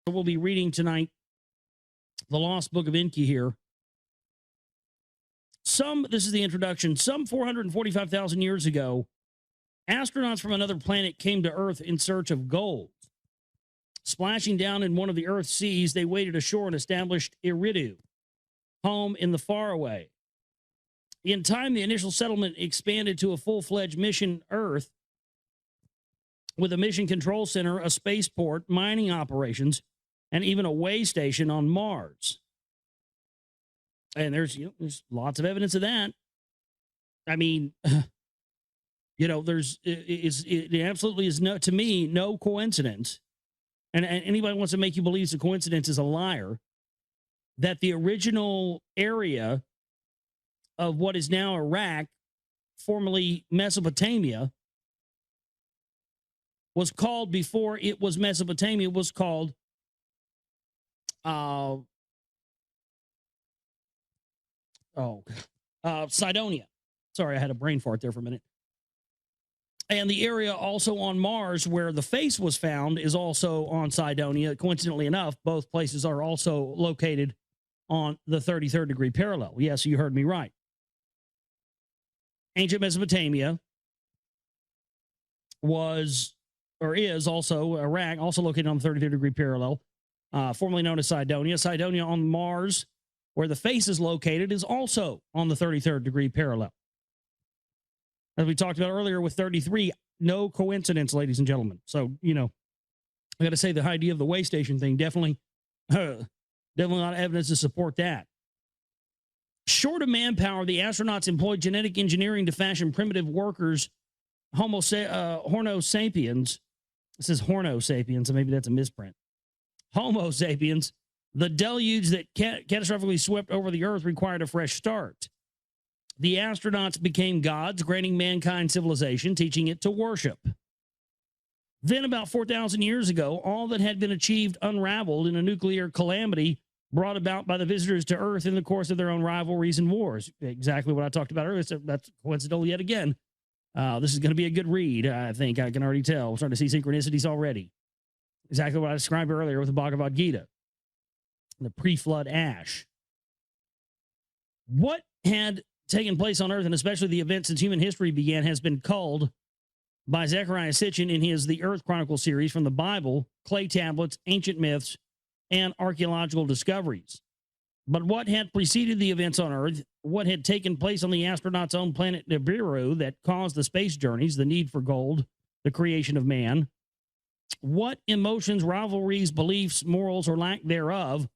We'll be reading tonight the Lost Book of Enki here. This is the introduction. Some 445,000 years ago, astronauts from another planet came to Earth in search of gold. Splashing down in one of the Earth's seas, they waded ashore and established Eridu, home in the faraway. In time, the initial settlement expanded to a full-fledged mission Earth with a mission control center, a spaceport, mining operations, and even a way station on Mars. And there's lots of evidence of that. I mean, it absolutely is to me no coincidence. And anybody wants to make you believe it's a coincidence is a liar. That the original area of what is now Iraq, formerly Mesopotamia, was called before it was Mesopotamia, was called Cydonia. Sorry, I had a brain fart there for a minute. And the area also on Mars where the face was found is also on Cydonia. Coincidentally enough, both places are also located on the 33rd degree parallel. Yes, you heard me right. Ancient Mesopotamia was, or is also Iraq, also located on the 33rd degree parallel, formerly known as Cydonia. Cydonia on Mars, where the face is located, is also on the 33rd degree parallel. As we talked about earlier with 33, no coincidence, ladies and gentlemen. So, I got to say the idea of the way station thing, definitely a lot of evidence to support that. Short of manpower, the astronauts employed genetic engineering to fashion primitive workers, Homo sapiens. It says Horno sapiens, so maybe that's a misprint. Homo sapiens. The deluge that catastrophically swept over the Earth required a fresh start. The astronauts became gods, granting mankind civilization, teaching it to worship. Then, about 4,000 years ago, all that had been achieved unraveled in a nuclear calamity brought about by the visitors to Earth in the course of their own rivalries and wars. Exactly what I talked about earlier. So that's coincidental yet again. This is going to be a good read, I think. I can already tell. We're starting to see synchronicities already. Exactly what I described earlier with the Bhagavad Gita. The pre-flood ash. What had taken place on Earth, and especially the events since human history began, has been culled by Zecharia Sitchins in his The Earth Chronicle series from the Bible, clay tablets, ancient myths, and archaeological discoveries. But what had preceded the events on Earth, what had taken place on the astronauts' own planet Nibiru that caused the space journeys, the need for gold, the creation of man, what emotions, rivalries, beliefs, morals, or lack thereof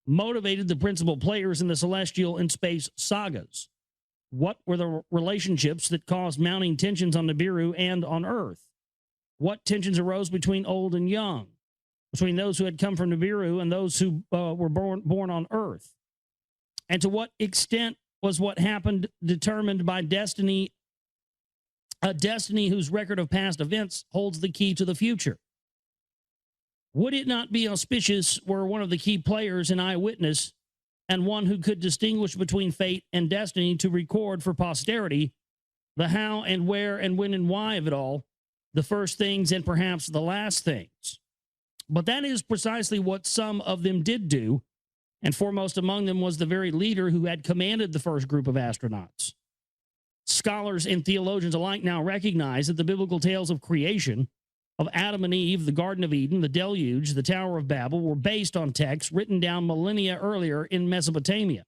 motivated the principal players in the celestial and space sagas? What were the relationships that caused mounting tensions on Nibiru and on Earth? What tensions arose between old and young, between those who had come from Nibiru and those who were born on Earth? And to what extent was what happened determined by destiny, a destiny whose record of past events holds the key to the future? Would it not be auspicious were one of the key players an eyewitness and one who could distinguish between fate and destiny to record for posterity the how and where and when and why of it all, the first things and perhaps the last things? But that is precisely what some of them did do, and foremost among them was the very leader who had commanded the first group of astronauts. Scholars and theologians alike now recognize that the biblical tales of creation, of Adam and Eve, the Garden of Eden, the Deluge, the Tower of Babel, were based on texts written down millennia earlier in Mesopotamia.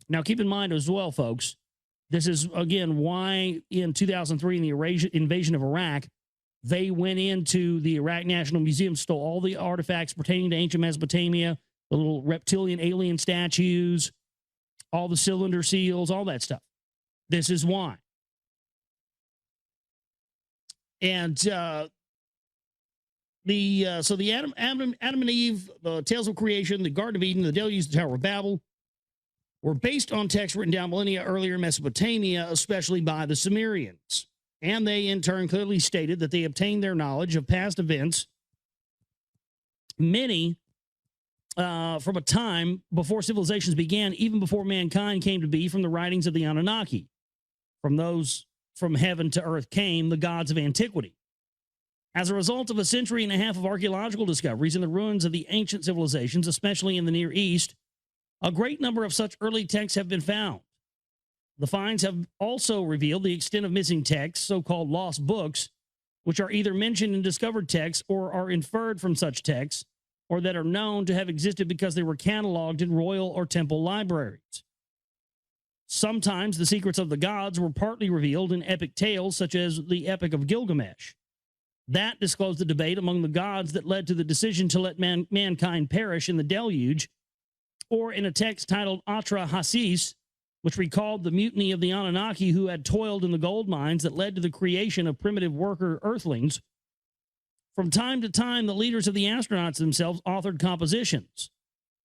Now, keep in mind as well, folks, this is, again, why in 2003 in the invasion of Iraq, they went into the Iraq National Museum, stole all the artifacts pertaining to ancient Mesopotamia, the little reptilian alien statues, all the cylinder seals, all that stuff. This is why. And so the Adam and Eve, the tales of creation, the Garden of Eden, the Deluge, the Tower of Babel, were based on texts written down millennia earlier in Mesopotamia, especially by the Sumerians. And they, in turn, clearly stated that they obtained their knowledge of past events, many from a time before civilizations began, even before mankind came to be, from the writings of the Anunnaki. From those from heaven to earth came the gods of antiquity. As a result of a century and a half of archaeological discoveries in the ruins of the ancient civilizations, especially in the Near East, a great number of such early texts have been found. The finds have also revealed the extent of missing texts, so-called lost books, which are either mentioned in discovered texts or are inferred from such texts, or that are known to have existed because they were cataloged in royal or temple libraries. Sometimes the secrets of the gods were partly revealed in epic tales, such as the Epic of Gilgamesh. That disclosed the debate among the gods that led to the decision to let mankind perish in the deluge, or in a text titled Atra Hasis, which recalled the mutiny of the Anunnaki who had toiled in the gold mines that led to the creation of primitive worker earthlings. From time to time, the leaders of the astronauts themselves authored compositions,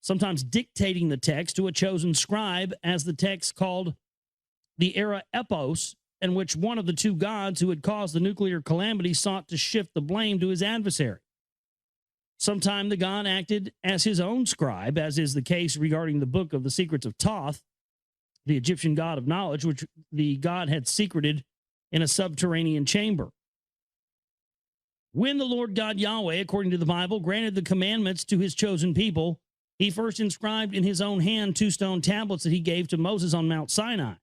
sometimes dictating the text to a chosen scribe, as the text called the Era Epos, in which one of the two gods who had caused the nuclear calamity sought to shift the blame to his adversary. Sometime the god acted as his own scribe, as is the case regarding the Book of the Secrets of Thoth, the Egyptian god of knowledge, which the god had secreted in a subterranean chamber. When the Lord God Yahweh, according to the Bible, granted the commandments to his chosen people, he first inscribed in his own hand 2 stone tablets that he gave to Moses on Mount Sinai.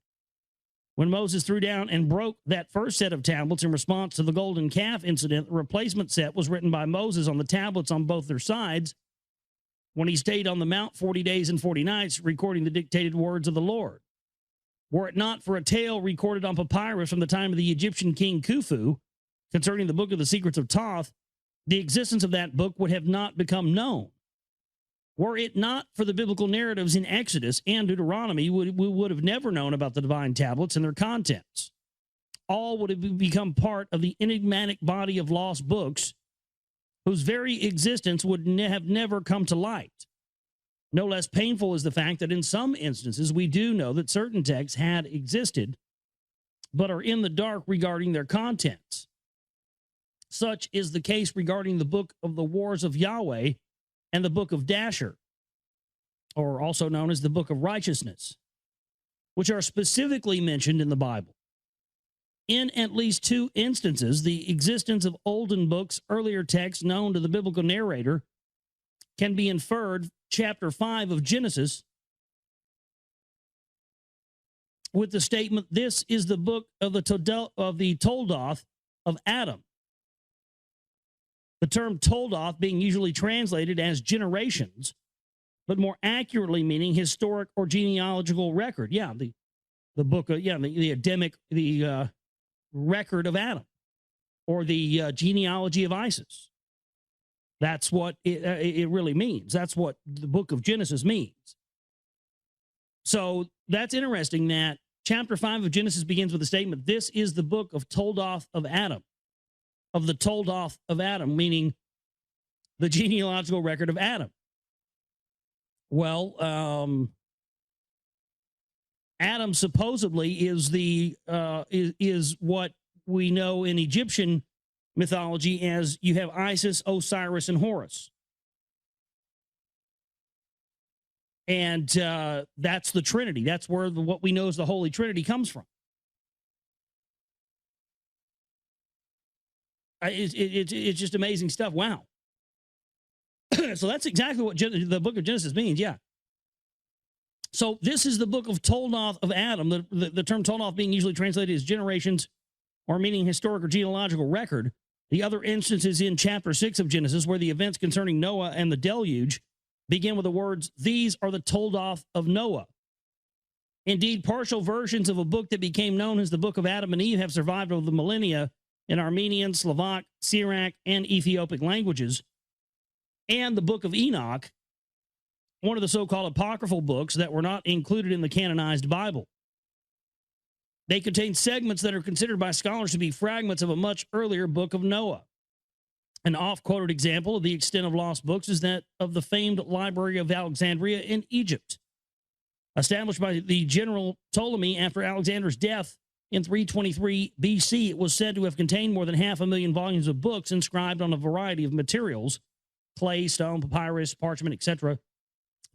When Moses threw down and broke that first set of tablets in response to the golden calf incident, the replacement set was written by Moses on the tablets on both their sides when he stayed on the mount 40 days and 40 nights, recording the dictated words of the Lord. Were it not for a tale recorded on papyrus from the time of the Egyptian king Khufu concerning the Book of the Secrets of Thoth, the existence of that book would have not become known. Were it not for the biblical narratives in Exodus and Deuteronomy, we would have never known about the divine tablets and their contents. All would have become part of the enigmatic body of lost books whose very existence would have never come to light. No less painful is the fact that in some instances we do know that certain texts had existed, but are in the dark regarding their contents. Such is the case regarding the Book of the Wars of Yahweh and the Book of Dasher, or also known as the Book of Righteousness, which are specifically mentioned in the Bible. In at least 2 instances, the existence of olden books, earlier texts known to the biblical narrator, can be inferred. Chapter 5 of Genesis, with the statement, "This is the book of the Toldoth of Adam." The term Toldoth being usually translated as generations, but more accurately meaning historic or genealogical record. Yeah, the book of, the Adamic, the record of Adam, or the genealogy of Isis. That's what it really means. That's what the book of Genesis means. So that's interesting that chapter 5 of Genesis begins with the statement, "This is the book of Toldoth of Adam," of the Toldoth of Adam, meaning the genealogical record of Adam. Well, Adam supposedly is is what we know in Egyptian mythology as you have Isis, Osiris, and Horus. And that's the Trinity. That's where what we know as the Holy Trinity comes from. It's just amazing stuff. Wow. So that's exactly what the book of Genesis means. Yeah. So this is the book of Toldoth of Adam. The term Toldoth being usually translated as generations, or meaning historic or genealogical record. The other instances in chapter 6 of Genesis, where the events concerning Noah and the deluge begin with the words, "These are the Toldoth of Noah." Indeed, partial versions of a book that became known as the Book of Adam and Eve have survived over the millennia in Armenian, Slovak, Syriac, and Ethiopic languages. And the Book of Enoch, one of the so-called apocryphal books that were not included in the canonized Bible. They contain segments that are considered by scholars to be fragments of a much earlier book of Noah. An oft-quoted example of the extent of lost books is that of the famed Library of Alexandria in Egypt. Established by the general Ptolemy after Alexander's death in 323 BC, it was said to have contained more than 500,000 volumes of books inscribed on a variety of materials, clay, stone, papyrus, parchment, etc.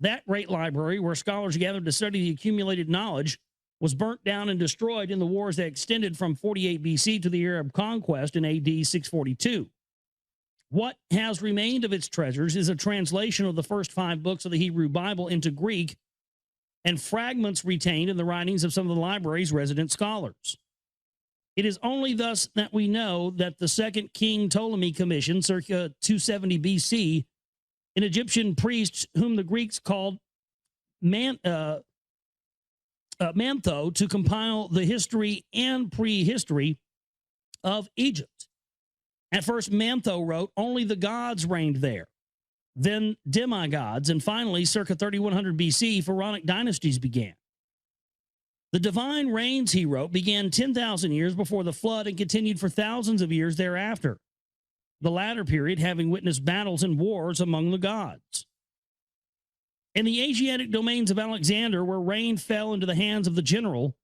That great library, where scholars gathered to study the accumulated knowledge, was burnt down and destroyed in the wars that extended from 48 BC to the Arab conquest in AD 642. What has remained of its treasures is a translation of the first 5 books of the Hebrew Bible into Greek and fragments retained in the writings of some of the library's resident scholars. It is only thus that we know that the second King Ptolemy commissioned, circa 270 BC, an Egyptian priest whom the Greeks called Mantho, to compile the history and prehistory of Egypt. At first, Mantho wrote, only the gods reigned there, then demigods, and finally, circa 3100 BC, pharaonic dynasties began. The divine reigns, he wrote, began 10,000 years before the flood and continued for thousands of years thereafter, the latter period having witnessed battles and wars among the gods. In the Asiatic domains of Alexander, where reign fell into the hands of the general,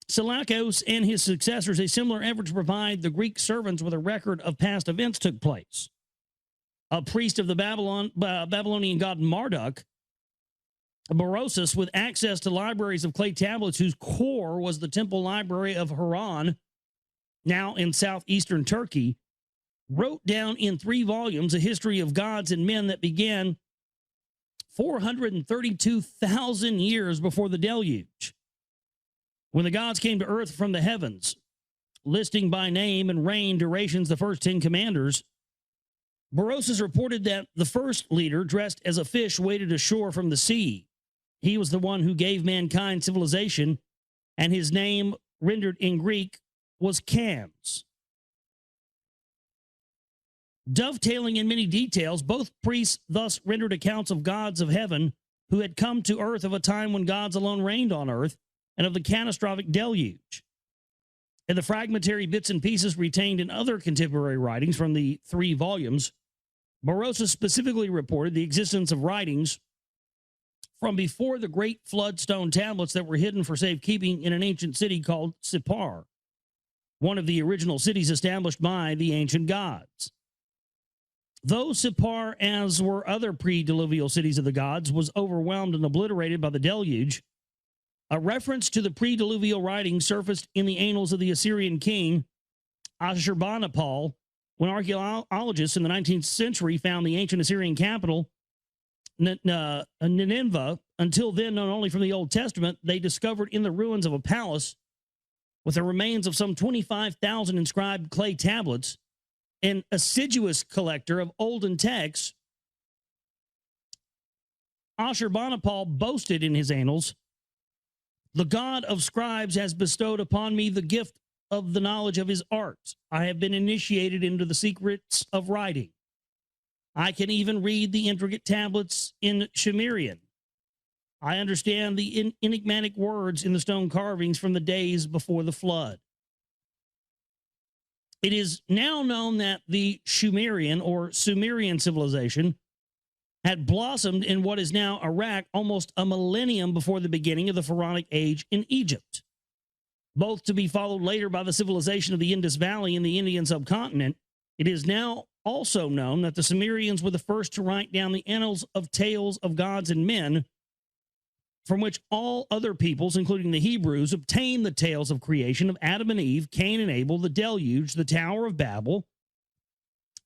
Seleucus and his successors, a similar effort to provide the Greek servants with a record of past events took place. A priest of the Babylonian god Marduk, Berosus, with access to libraries of clay tablets whose core was the temple library of Haran, now in southeastern Turkey, wrote down in 3 volumes a history of gods and men that began 432,000 years before the deluge, when the gods came to earth from the heavens, listing by name and reign durations the first 10 commanders. Berosus reported that the first leader, dressed as a fish, waded ashore from the sea. He was the one who gave mankind civilization, and his name, rendered in Greek, was Cams. Dovetailing in many details, both priests thus rendered accounts of gods of heaven who had come to earth of a time when gods alone reigned on earth, and of the catastrophic deluge. In the fragmentary bits and pieces retained in other contemporary writings from the 3 volumes, Berosus specifically reported the existence of writings from before the great flood stone tablets that were hidden for safekeeping in an ancient city called Sippar, one of the original cities established by the ancient gods. Though Sippar, as were other pre-diluvial cities of the gods, was overwhelmed and obliterated by the deluge, a reference to the pre-diluvial writing surfaced in the annals of the Assyrian king Ashurbanipal when archaeologists in the 19th century found the ancient Assyrian capital, Nineveh. Until then known only from the Old Testament, they discovered in the ruins of a palace with the remains of some 25,000 inscribed clay tablets. An assiduous collector of olden texts, Ashurbanipal boasted in his annals, "The god of scribes has bestowed upon me the gift of the knowledge of his art. I have been initiated into the secrets of writing. I can even read the intricate tablets in Sumerian. I understand the enigmatic words in the stone carvings from the days before the flood." It is now known that the Sumerian or Sumerian civilization had blossomed in what is now Iraq almost a millennium before the beginning of the Pharaonic age in Egypt, both to be followed later by the civilization of the Indus Valley in the Indian subcontinent. It is now also known that the Sumerians were the first to write down the annals of tales of gods and men, from which all other peoples, including the Hebrews, obtained the tales of creation of Adam and Eve, Cain and Abel, the deluge, the Tower of Babel,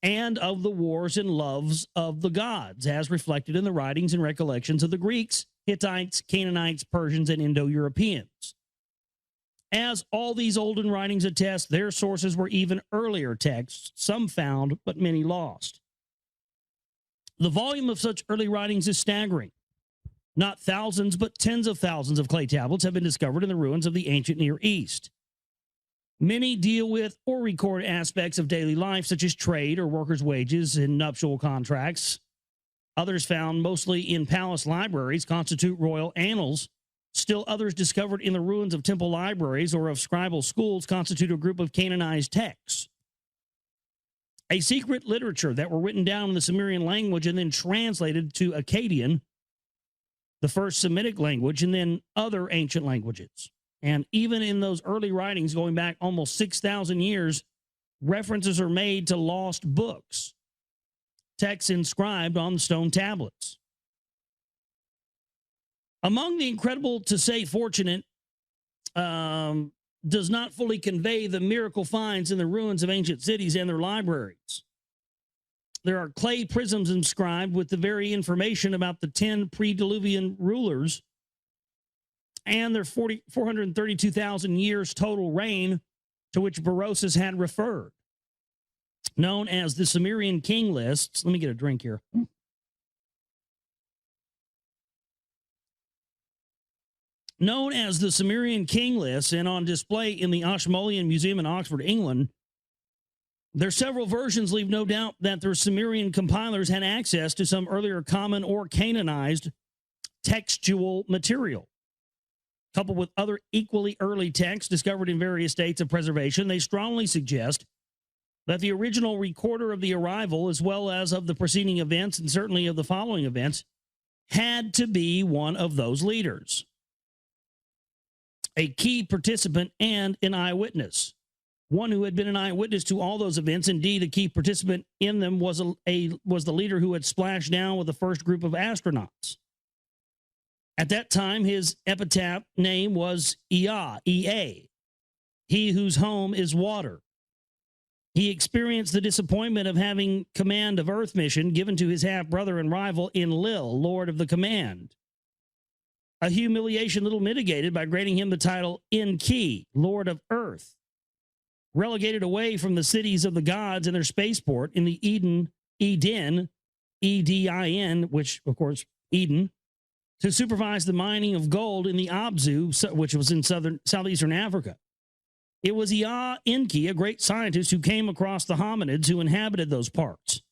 and of the wars and loves of the gods, as reflected in the writings and recollections of the Greeks, Hittites, Canaanites, Persians, and Indo-Europeans. As all these olden writings attest, their sources were even earlier texts, some found, but many lost. The volume of such early writings is staggering. Not thousands, but tens of thousands of clay tablets have been discovered in the ruins of the ancient Near East. Many deal with or record aspects of daily life, such as trade or workers' wages and nuptial contracts. Others, found mostly in palace libraries, constitute royal annals. Still others, discovered in the ruins of temple libraries or of scribal schools, constitute a group of canonized texts. A secret literature that were written down in the Sumerian language and then translated to Akkadian, the first Semitic language, and then other ancient languages. And even in those early writings going back almost 6,000 years, references are made to lost books, texts inscribed on the stone tablets. Among the incredible, to say fortunate, does not fully convey the miracle finds in the ruins of ancient cities and their libraries. There are clay prisms inscribed with the very information about the 10 pre-Diluvian rulers and their 432,000 years total reign to which Berosus had referred, known as the Sumerian king lists. Let me get a drink here. Known as the Sumerian king lists and on display in the Ashmolean Museum in Oxford, England, their several versions leave no doubt that their Sumerian compilers had access to some earlier common or canonized textual material. Coupled with other equally early texts discovered in various states of preservation, they strongly suggest that the original recorder of the arrival, as well as of the preceding events and certainly of the following events, had to be one of those leaders, a key participant and an eyewitness, one who had been an eyewitness to all those events. Indeed, a key participant in them was the leader who had splashed down with the first group of astronauts. At that time, his epitaph name was Ea, E-A, he whose home is water. He experienced the disappointment of having command of Earth mission given to his half-brother and rival Enlil, Lord of the Command. A humiliation little mitigated by granting him the title Enki, Lord of Earth. Relegated away from the cities of the gods and their spaceport in the Eden, E-D-I-N, which, of course, Eden, to supervise the mining of gold in the Abzu, which was in southeastern Africa. It was Ea Enki, a great scientist who came across the hominids who inhabited those parts.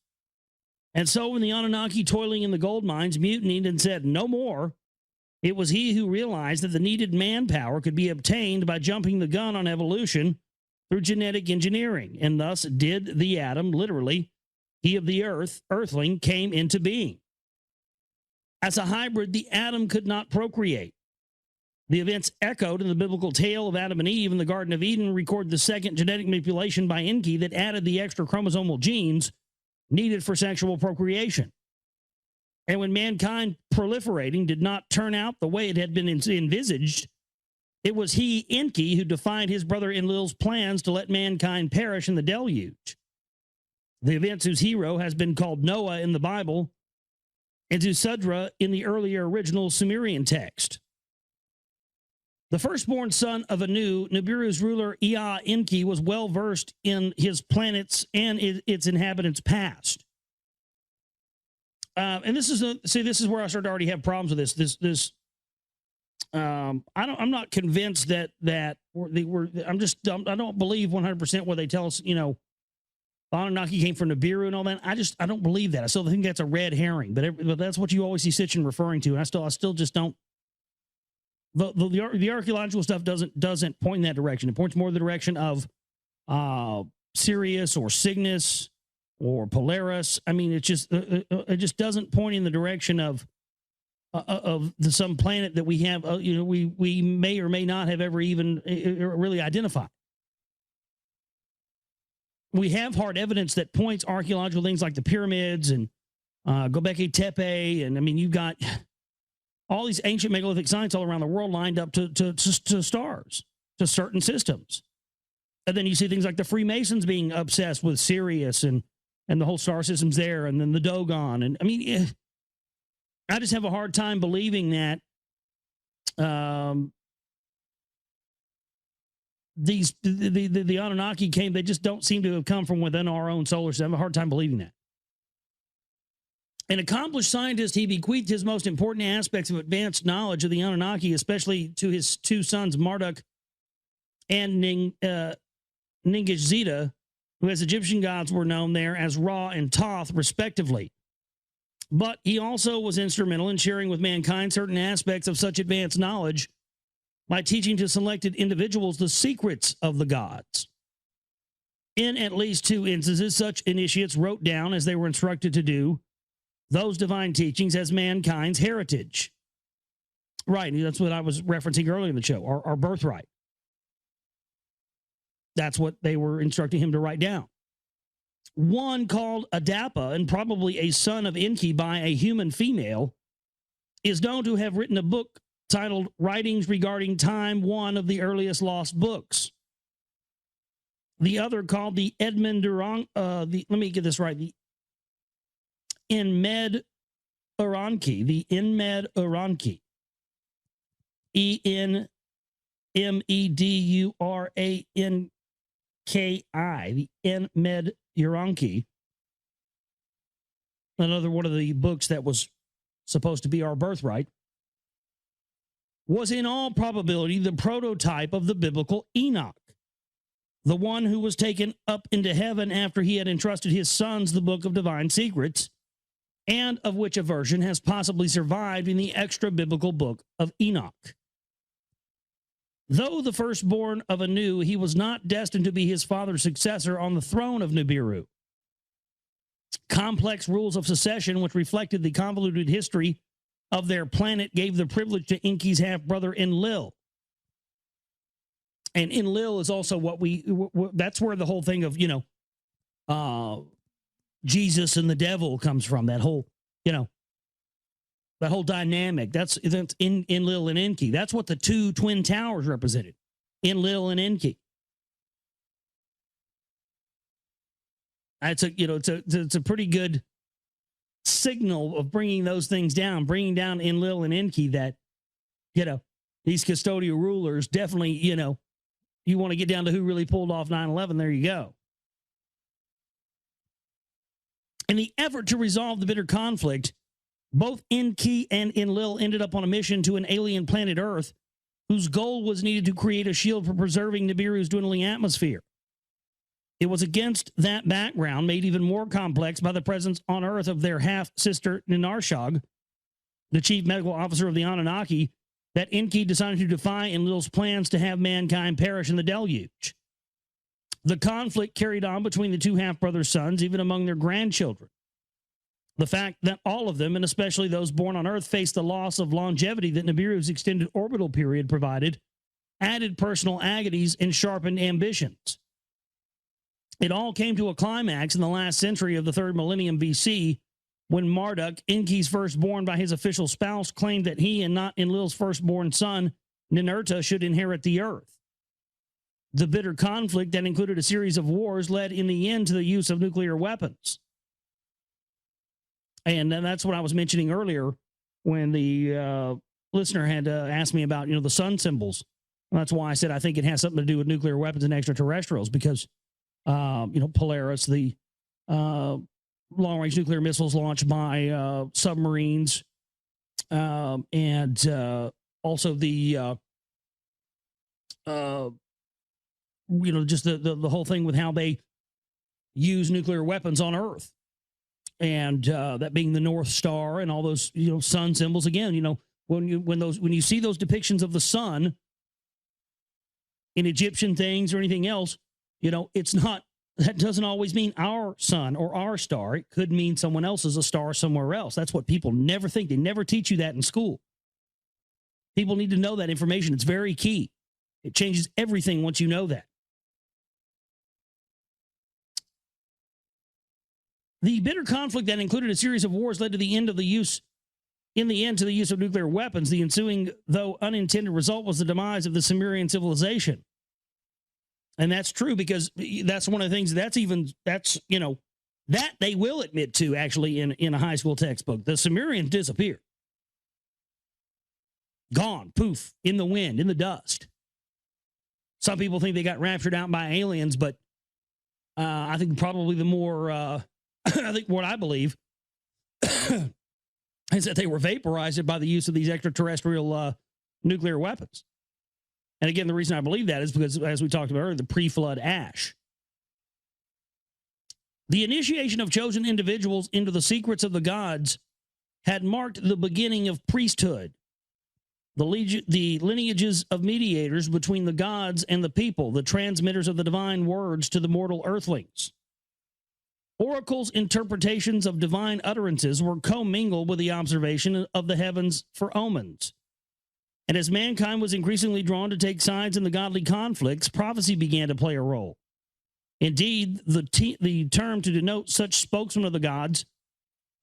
And so when the Anunnaki toiling in the gold mines mutinied and said, "No more," it was he who realized that the needed manpower could be obtained by jumping the gun on evolution through genetic engineering, and thus did the Adam, literally, he of the earth, earthling, came into being. As a hybrid, the Adam could not procreate. The events echoed in the biblical tale of Adam and Eve in the Garden of Eden record the second genetic manipulation by Enki that added the extra chromosomal genes needed for sexual procreation. And when mankind proliferating did not turn out the way it had been envisaged, it was he, Enki, who defied his brother Enlil's plans to let mankind perish in the deluge. The events whose hero has been called Noah in the Bible and Zusudra in the earlier original Sumerian text. The firstborn son of Anu, Nibiru's ruler Ea Enki, was well versed in his planets and its inhabitants' past. And this is where I start to already have problems with this. I'm not convinced that I don't believe 100% what they tell us. You know, Anunnaki came from Nibiru and all that. I don't believe that. I still think that's a red herring. But that's what you always see Sitchin referring to. And I still just don't. The archaeological stuff doesn't point in that direction. It points more in the direction of Sirius or Cygnus or Polaris. I mean, it just doesn't point in the direction of some planet that we have. We may or may not have ever even really identified. We have hard evidence that points archaeological things like the pyramids and Göbekli Tepe, and I mean, you've got all these ancient megalithic sites all around the world lined up to stars, to certain systems. And then you see things like the Freemasons being obsessed with Sirius and the whole star system's there, and then the Dogon. And I mean, I just have a hard time believing that the Anunnaki came. They just don't seem to have come from within our own solar system. I have a hard time believing that. An accomplished scientist, he bequeathed his most important aspects of advanced knowledge of the Anunnaki, especially to his two sons, Marduk and Ningishzida, who as Egyptian gods were known there as Ra and Thoth, respectively. But he also was instrumental in sharing with mankind certain aspects of such advanced knowledge by teaching to selected individuals the secrets of the gods. In at least two instances, such initiates wrote down, as they were instructed to do, those divine teachings as mankind's heritage. Right, that's what I was referencing earlier in the show, our birthright. That's what they were instructing him to write down. One called Adapa, and probably a son of Enki by a human female, is known to have written a book titled Writings Regarding Time, one of the earliest lost books. The other, called the Edmund Durang, let me get this right, the Enmed Uranki, the Enmed Uranki, Enmeduranki, the Enmed Uranki, another one of the books that was supposed to be our birthright, was in all probability the prototype of the biblical Enoch, the one who was taken up into heaven after he had entrusted his sons the book of divine secrets, and of which a version has possibly survived in the extra-biblical book of Enoch. Though the firstborn of Anu, he was not destined to be his father's successor on the throne of Nibiru. Complex rules of succession, which reflected the convoluted history of their planet, gave the privilege to Enki's half-brother Enlil. And Enlil is also that's where the whole thing of, Jesus and the devil comes from, that whole dynamic. That's in Enlil and Enki. That's what the two twin towers represented, Enlil and Enki. It's a pretty good signal of bringing those things down, bringing down Enlil and Enki, that, these custodial rulers definitely, you want to get down to who really pulled off 9/11, there you go. In the effort to resolve the bitter conflict, both Enki and Enlil ended up on a mission to an alien planet Earth, whose goal was needed to create a shield for preserving Nibiru's dwindling atmosphere. It was against that background, made even more complex by the presence on Earth of their half-sister Ninarshag, the chief medical officer of the Anunnaki, that Enki decided to defy Enlil's plans to have mankind perish in the deluge. The conflict carried on between the two half-brother sons, even among their grandchildren. The fact that all of them, and especially those born on Earth, faced the loss of longevity that Nibiru's extended orbital period provided, added personal agonies and sharpened ambitions. It all came to a climax in the last century of the third millennium BC, when Marduk, Enki's firstborn by his official spouse, claimed that he and not Enlil's firstborn son, Ninurta, should inherit the earth. The bitter conflict that included a series of wars led in the end to the use of nuclear weapons. And that's what I was mentioning earlier when the listener had asked me about, the sun symbols. That's why I said I think it has something to do with nuclear weapons and extraterrestrials, because, Polaris, the long-range nuclear missiles launched by submarines, and also the, just the whole thing with how they use nuclear weapons on Earth, and that being the North Star and all those sun symbols. Again, when you see those depictions of the sun in Egyptian things or anything else, it's not. That doesn't always mean our sun or our star. It could mean someone else's a star somewhere else. That's what people never think. They never teach you that in school. People need to know that information. It's very key. It changes everything once you know that. The bitter conflict that included a series of wars led to the end of the use of nuclear weapons. The ensuing, though unintended, result was the demise of the Sumerian civilization. And that's true, because that's one of the things that they will admit to, actually, in a high school textbook. The Sumerians disappeared. Gone, poof, in the wind, in the dust. Some people think they got raptured out by aliens, but I think probably the more, I think what I believe is that they were vaporized by the use of these extraterrestrial nuclear weapons. And again, the reason I believe that is because, as we talked about earlier, the pre-flood ash. The initiation of chosen individuals into the secrets of the gods had marked the beginning of priesthood, the lineages of mediators between the gods and the people, the transmitters of the divine words to the mortal earthlings. Oracles' interpretations of divine utterances were commingled with the observation of the heavens for omens. And as mankind was increasingly drawn to take sides in the godly conflicts, prophecy began to play a role. Indeed, the term to denote such spokesmen of the gods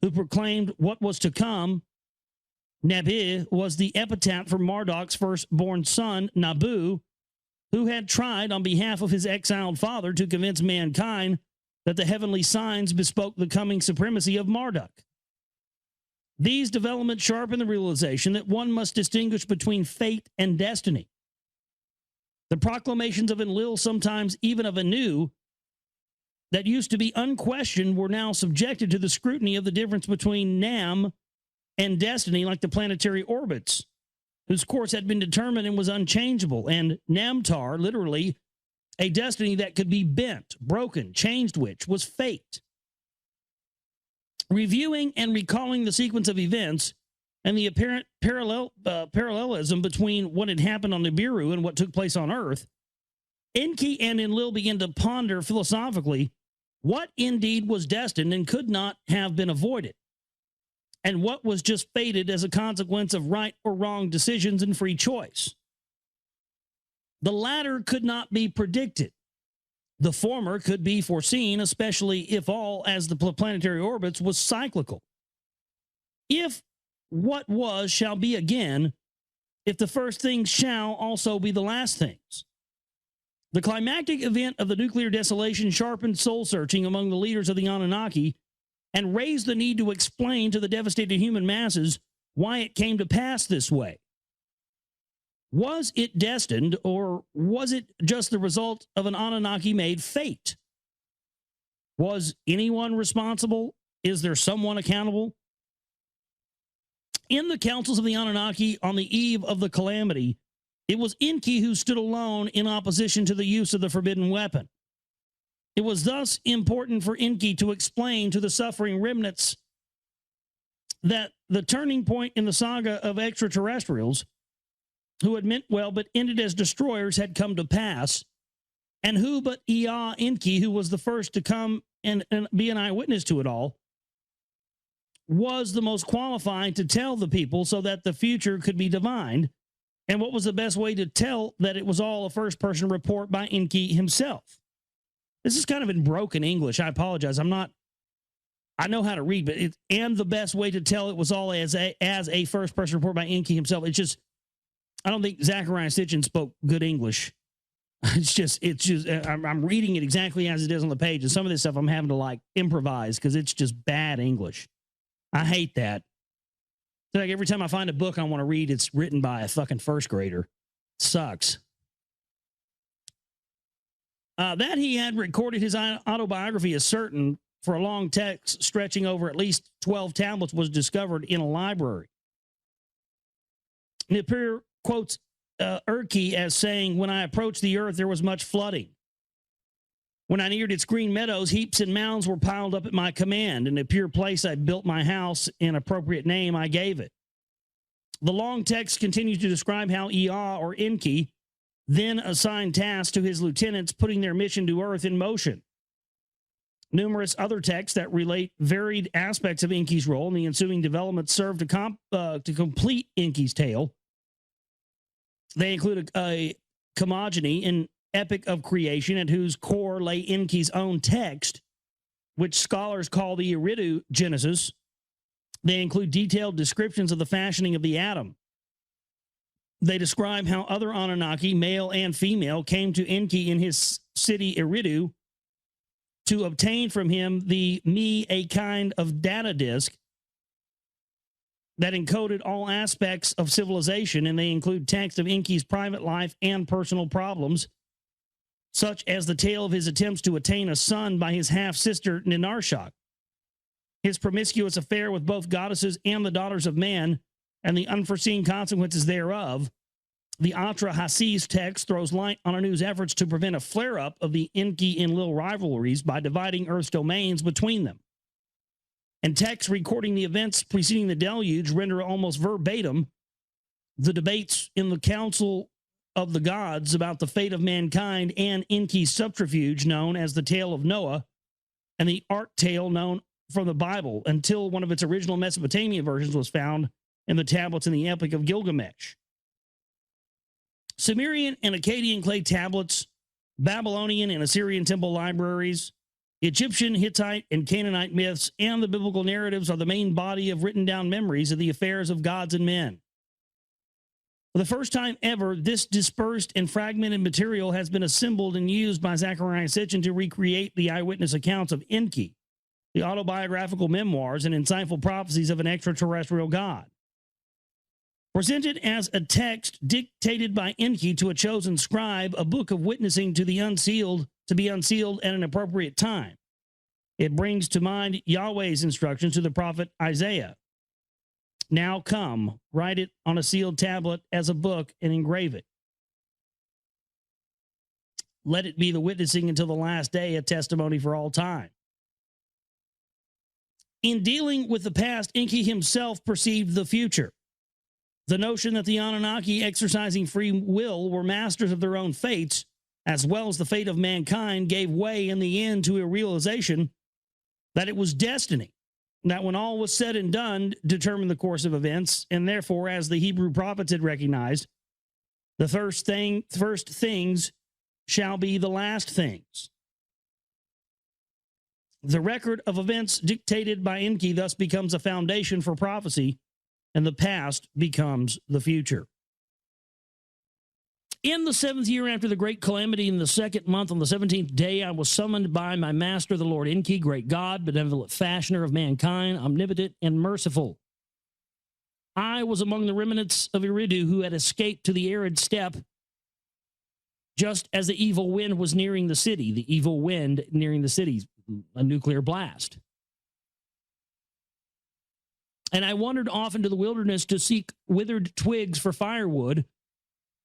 who proclaimed what was to come, Nabi, was the epitaph for Marduk's firstborn son, Nabu, who had tried on behalf of his exiled father to convince mankind that the heavenly signs bespoke the coming supremacy of Marduk. These developments sharpen the realization that one must distinguish between fate and destiny. The proclamations of Enlil, sometimes even of Anu, that used to be unquestioned were now subjected to the scrutiny of the difference between Nam and destiny, like the planetary orbits, whose course had been determined and was unchangeable, and Namtar, literally, a destiny that could be bent, broken, changed, which was fate. Reviewing and recalling the sequence of events and the apparent parallelism between what had happened on Nibiru and what took place on Earth, Enki and Enlil began to ponder philosophically what indeed was destined and could not have been avoided, and what was just fated as a consequence of right or wrong decisions and free choice. The latter could not be predicted. The former could be foreseen, especially if all, as the planetary orbits, was cyclical. If what was shall be again, if the first things shall also be the last things. The climactic event of the nuclear desolation sharpened soul-searching among the leaders of the Anunnaki and raised the need to explain to the devastated human masses why it came to pass this way. Was it destined, or was it just the result of an Anunnaki-made fate? Was anyone responsible? Is there someone accountable? In the councils of the Anunnaki on the eve of the calamity, it was Enki who stood alone in opposition to the use of the forbidden weapon. It was thus important for Enki to explain to the suffering remnants that the turning point in the saga of extraterrestrials, who had meant well but ended as destroyers, had come to pass, and who but Ea Enki, who was the first to come and be an eyewitness to it all, was the most qualified to tell the people so that the future could be divined. And what was the best way to tell that it was all a first-person report by Enki himself? This is kind of in broken English. I apologize. I know how to read, but and the best way to tell it was all as a first-person report by Enki himself. It's just, I don't think Zecharia Sitchins spoke good English. I'm reading it exactly as it is on the page, and some of this stuff I'm having to like improvise because it's just bad English. I hate that. It's like every time I find a book I want to read, it's written by a fucking first grader. It sucks. That he had recorded his autobiography is certain, for a long text stretching over at least 12 tablets was discovered in a library. Nippur quotes Urki as saying, "When I approached the earth, there was much flooding. When I neared its green meadows, heaps and mounds were piled up at my command. In a pure place, I built my house. An appropriate name I gave it." The long text continues to describe how Ea, or Enki, then assigned tasks to his lieutenants, putting their mission to Earth in motion. Numerous other texts that relate varied aspects of Enki's role in the ensuing developments serve to complete Enki's tale. They include a cosmogony, an epic of creation at whose core lay Enki's own text, which scholars call the Eridu Genesis. They include detailed descriptions of the fashioning of the atom. They describe how other Anunnaki, male and female, came to Enki in his city Eridu to obtain from him a kind of data disk that encoded all aspects of civilization, and they include text of Enki's private life and personal problems, such as the tale of his attempts to attain a son by his half-sister Ninarshak, his promiscuous affair with both goddesses and the daughters of man, and the unforeseen consequences thereof. The Atra Hasis text throws light on Anu's efforts to prevent a flare-up of the Enki-Enlil rivalries by dividing Earth's domains between them. And texts recording the events preceding the deluge render almost verbatim the debates in the Council of the Gods about the fate of mankind and Enki's subterfuge known as the Tale of Noah and the Ark Tale known from the Bible, until one of its original Mesopotamian versions was found in the tablets in the Epic of Gilgamesh. Sumerian and Akkadian clay tablets, Babylonian and Assyrian temple libraries, Egyptian, Hittite, and Canaanite myths, and the biblical narratives are the main body of written down memories of the affairs of gods and men. For the first time ever, this dispersed and fragmented material has been assembled and used by Zecharia Sitchin to recreate the eyewitness accounts of Enki, the autobiographical memoirs and insightful prophecies of an extraterrestrial God. Presented as a text dictated by Enki to a chosen scribe, a book of witnessing to the unsealed, to be unsealed at an appropriate time. It brings to mind Yahweh's instructions to the prophet Isaiah. Now come, write it on a sealed tablet as a book and engrave it. Let it be the witnessing until the last day, a testimony for all time. In dealing with the past, Enki himself perceived the future. The notion that the Anunnaki, exercising free will, were masters of their own fates, as well as the fate of mankind, gave way in the end to a realization that it was destiny, that when all was said and done, determined the course of events, and therefore, as the Hebrew prophets had recognized, the first things shall be the last things. The record of events dictated by Enki thus becomes a foundation for prophecy, and the past becomes the future. In the 7th year after the great calamity, in the 2nd month, on the 17th day, I was summoned by my master, the Lord Enki, great God, benevolent fashioner of mankind, omnipotent and merciful. I was among the remnants of Eridu who had escaped to the arid steppe just as the evil wind was nearing the city. The evil wind nearing the city, a nuclear blast. And I wandered off into the wilderness to seek withered twigs for firewood.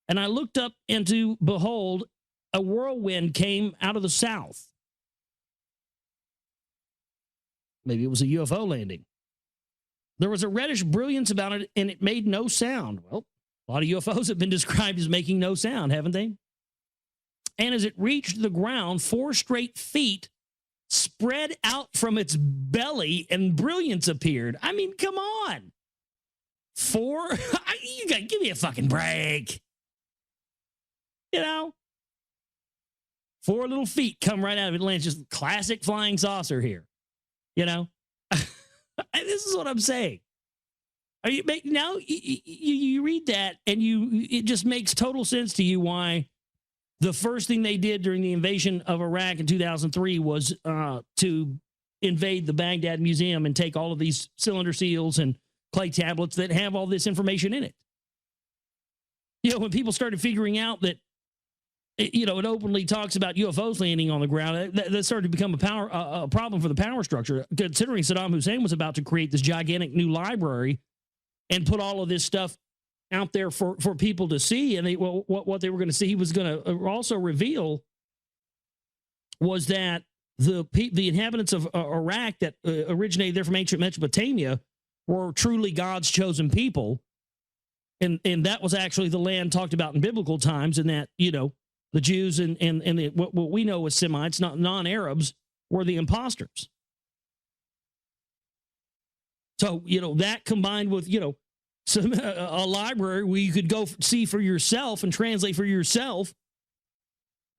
And I looked up, and to behold, a whirlwind came out of the south. Maybe it was a UFO landing. There was a reddish brilliance about it, and it made no sound. Well, a lot of UFOs have been described as making no sound, haven't they? And as it reached the ground, 4 straight feet spread out from its belly, and brilliance appeared. I mean, come on. 4? You got to give me a fucking break. You know? 4 little feet come right out of it. Lands, just classic flying saucer here. You know? This is what I'm saying. Now you read that, and it just makes total sense to you why the first thing they did during the invasion of Iraq in 2003 was to invade the Baghdad Museum and take all of these cylinder seals and clay tablets that have all this information in it. You know, when people started figuring out that, you know, it openly talks about UFOs landing on the ground, that started to become a problem for the power structure, considering Saddam Hussein was about to create this gigantic new library and put all of this stuff out there for people to see. And what they were going to see, he was going to also reveal was that the inhabitants of Iraq that originated there from ancient Mesopotamia were truly God's chosen people. And that was actually the land talked about in biblical times, and that, you know, the Jews and what we know as Semites, not non-Arabs, were the imposters. So, you know, that combined with, you know, a library where you could go see for yourself and translate for yourself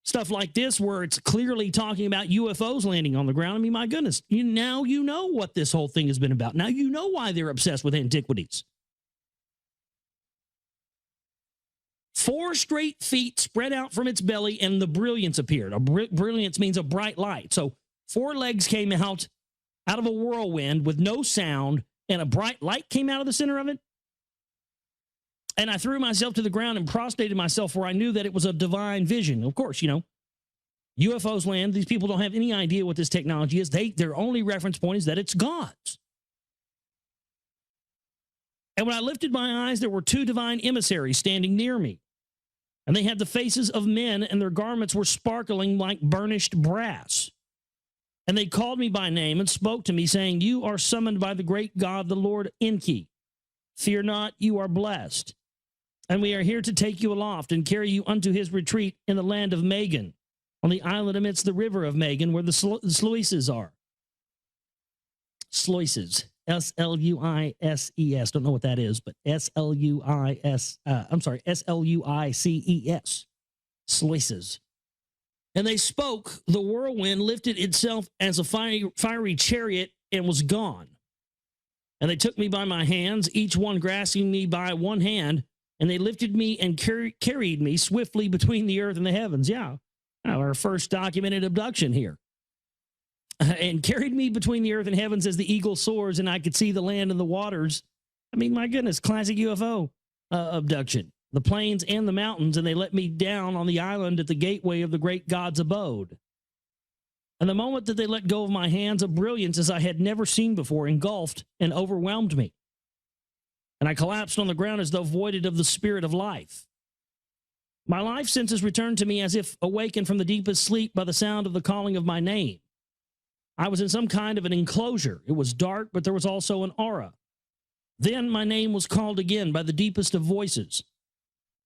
stuff like this, where it's clearly talking about UFOs landing on the ground. I mean, my goodness, now you know what this whole thing has been about. Now you know why they're obsessed with antiquities. 4 straight feet spread out from its belly, and the brilliance appeared. Brilliance means a bright light. So 4 legs came out of a whirlwind with no sound, and a bright light came out of the center of it. And I threw myself to the ground and prostrated myself, for I knew that it was a divine vision. Of course, you know, UFOs land. These people don't have any idea what this technology is. Their only reference point is that it's God's. And when I lifted my eyes, there were 2 divine emissaries standing near me. And they had the faces of men, and their garments were sparkling like burnished brass. And they called me by name and spoke to me, saying, "You are summoned by the great God, the Lord Enki. Fear not, you are blessed. And we are here to take you aloft and carry you unto his retreat in the land of Megan, on the island amidst the river of Megan, where the sluices are." Sluices. S-L-U-I-S-E-S. Don't know what that is, but S-L-U-I-C-E-S. Sluices. And they spoke. The whirlwind lifted itself as a fiery chariot and was gone. And they took me by my hands, each one grasping me by one hand, and they lifted me and carried me swiftly between the earth and the heavens. Yeah, our first documented abduction here. and carried me between the earth and heavens as the eagle soars, and I could see the land and the waters. I mean, my goodness, classic UFO abduction. The plains and the mountains, and they let me down on the island at the gateway of the great God's abode. And the moment that they let go of my hands, a brilliance as I had never seen before engulfed and overwhelmed me. And I collapsed on the ground as though voided of the spirit of life. My life senses returned to me as if awakened from the deepest sleep by the sound of the calling of my name. I was in some kind of an enclosure. It was dark, but there was also an aura. Then my name was called again by the deepest of voices.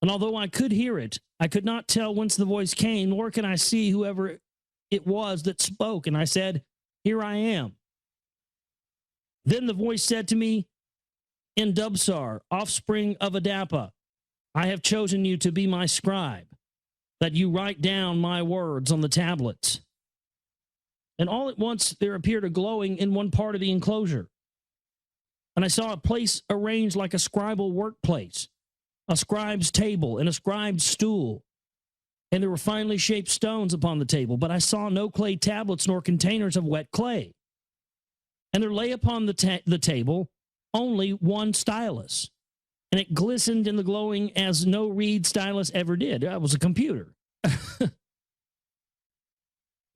And although I could hear it, I could not tell whence the voice came, nor can I see whoever it was that spoke. And I said, "Here I am." Then the voice said to me, "In Dubsar, offspring of Adapa, I have chosen you to be my scribe, that you write down my words on the tablets." And all at once there appeared a glowing in one part of the enclosure. And I saw a place arranged like a scribal workplace, a scribe's table and a scribe's stool. And there were finely shaped stones upon the table, but I saw no clay tablets nor containers of wet clay. And there lay upon the table only one stylus, and it glistened in the glowing as no reed stylus ever did. It was a computer.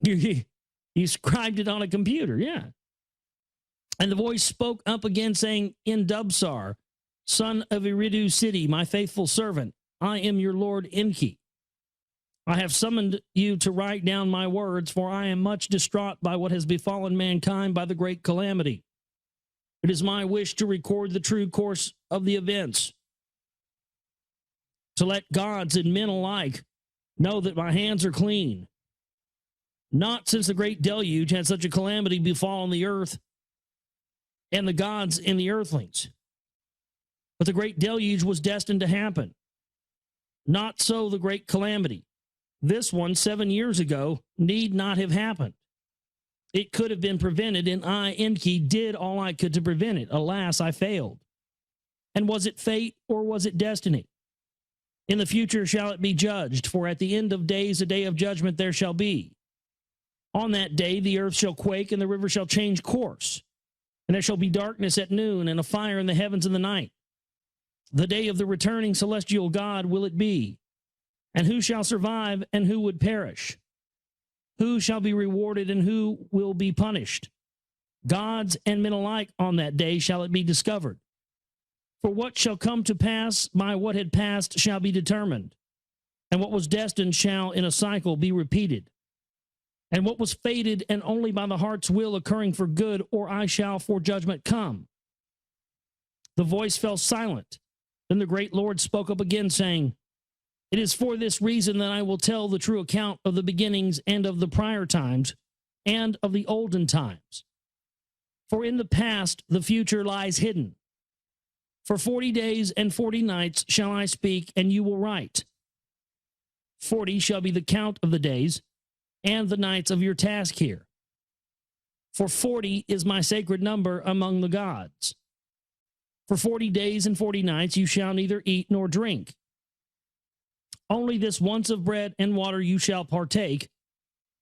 He scribed it on a computer, yeah. And the voice spoke up again, saying, "In Dubsar, son of Eridu city, my faithful servant, I am your Lord Enki. I have summoned you to write down my words, for I am much distraught by what has befallen mankind by the great calamity. It is my wish to record the true course of the events, to let gods and men alike know that my hands are clean. Not since the great deluge had such a calamity befallen the earth and the gods and the earthlings. But the great deluge was destined to happen. Not so the great calamity. This one, 7 years ago, need not have happened. It could have been prevented, and I, Enki, did all I could to prevent it. Alas, I failed. And was it fate or was it destiny? In the future shall it be judged, for at the end of days a day of judgment there shall be. On that day the earth shall quake, and the river shall change course. And there shall be darkness at noon, and a fire in the heavens in the night. The day of the returning celestial God will it be. And who shall survive, and who would perish? Who shall be rewarded, and who will be punished? Gods and men alike on that day shall it be discovered. For what shall come to pass by what had passed shall be determined, and what was destined shall in a cycle be repeated. And what was fated and only by the heart's will occurring for good, or I shall for judgment come. The voice fell silent. Then the great Lord spoke up again, saying, "It is for this reason that I will tell the true account of the beginnings and of the prior times and of the olden times. For in the past the future lies hidden. For 40 days and 40 nights shall I speak, and you will write. 40 shall be the count of the days and the nights of your task here. For 40 is my sacred number among the gods. For 40 days and 40 nights you shall neither eat nor drink. Only this once of bread and water you shall partake,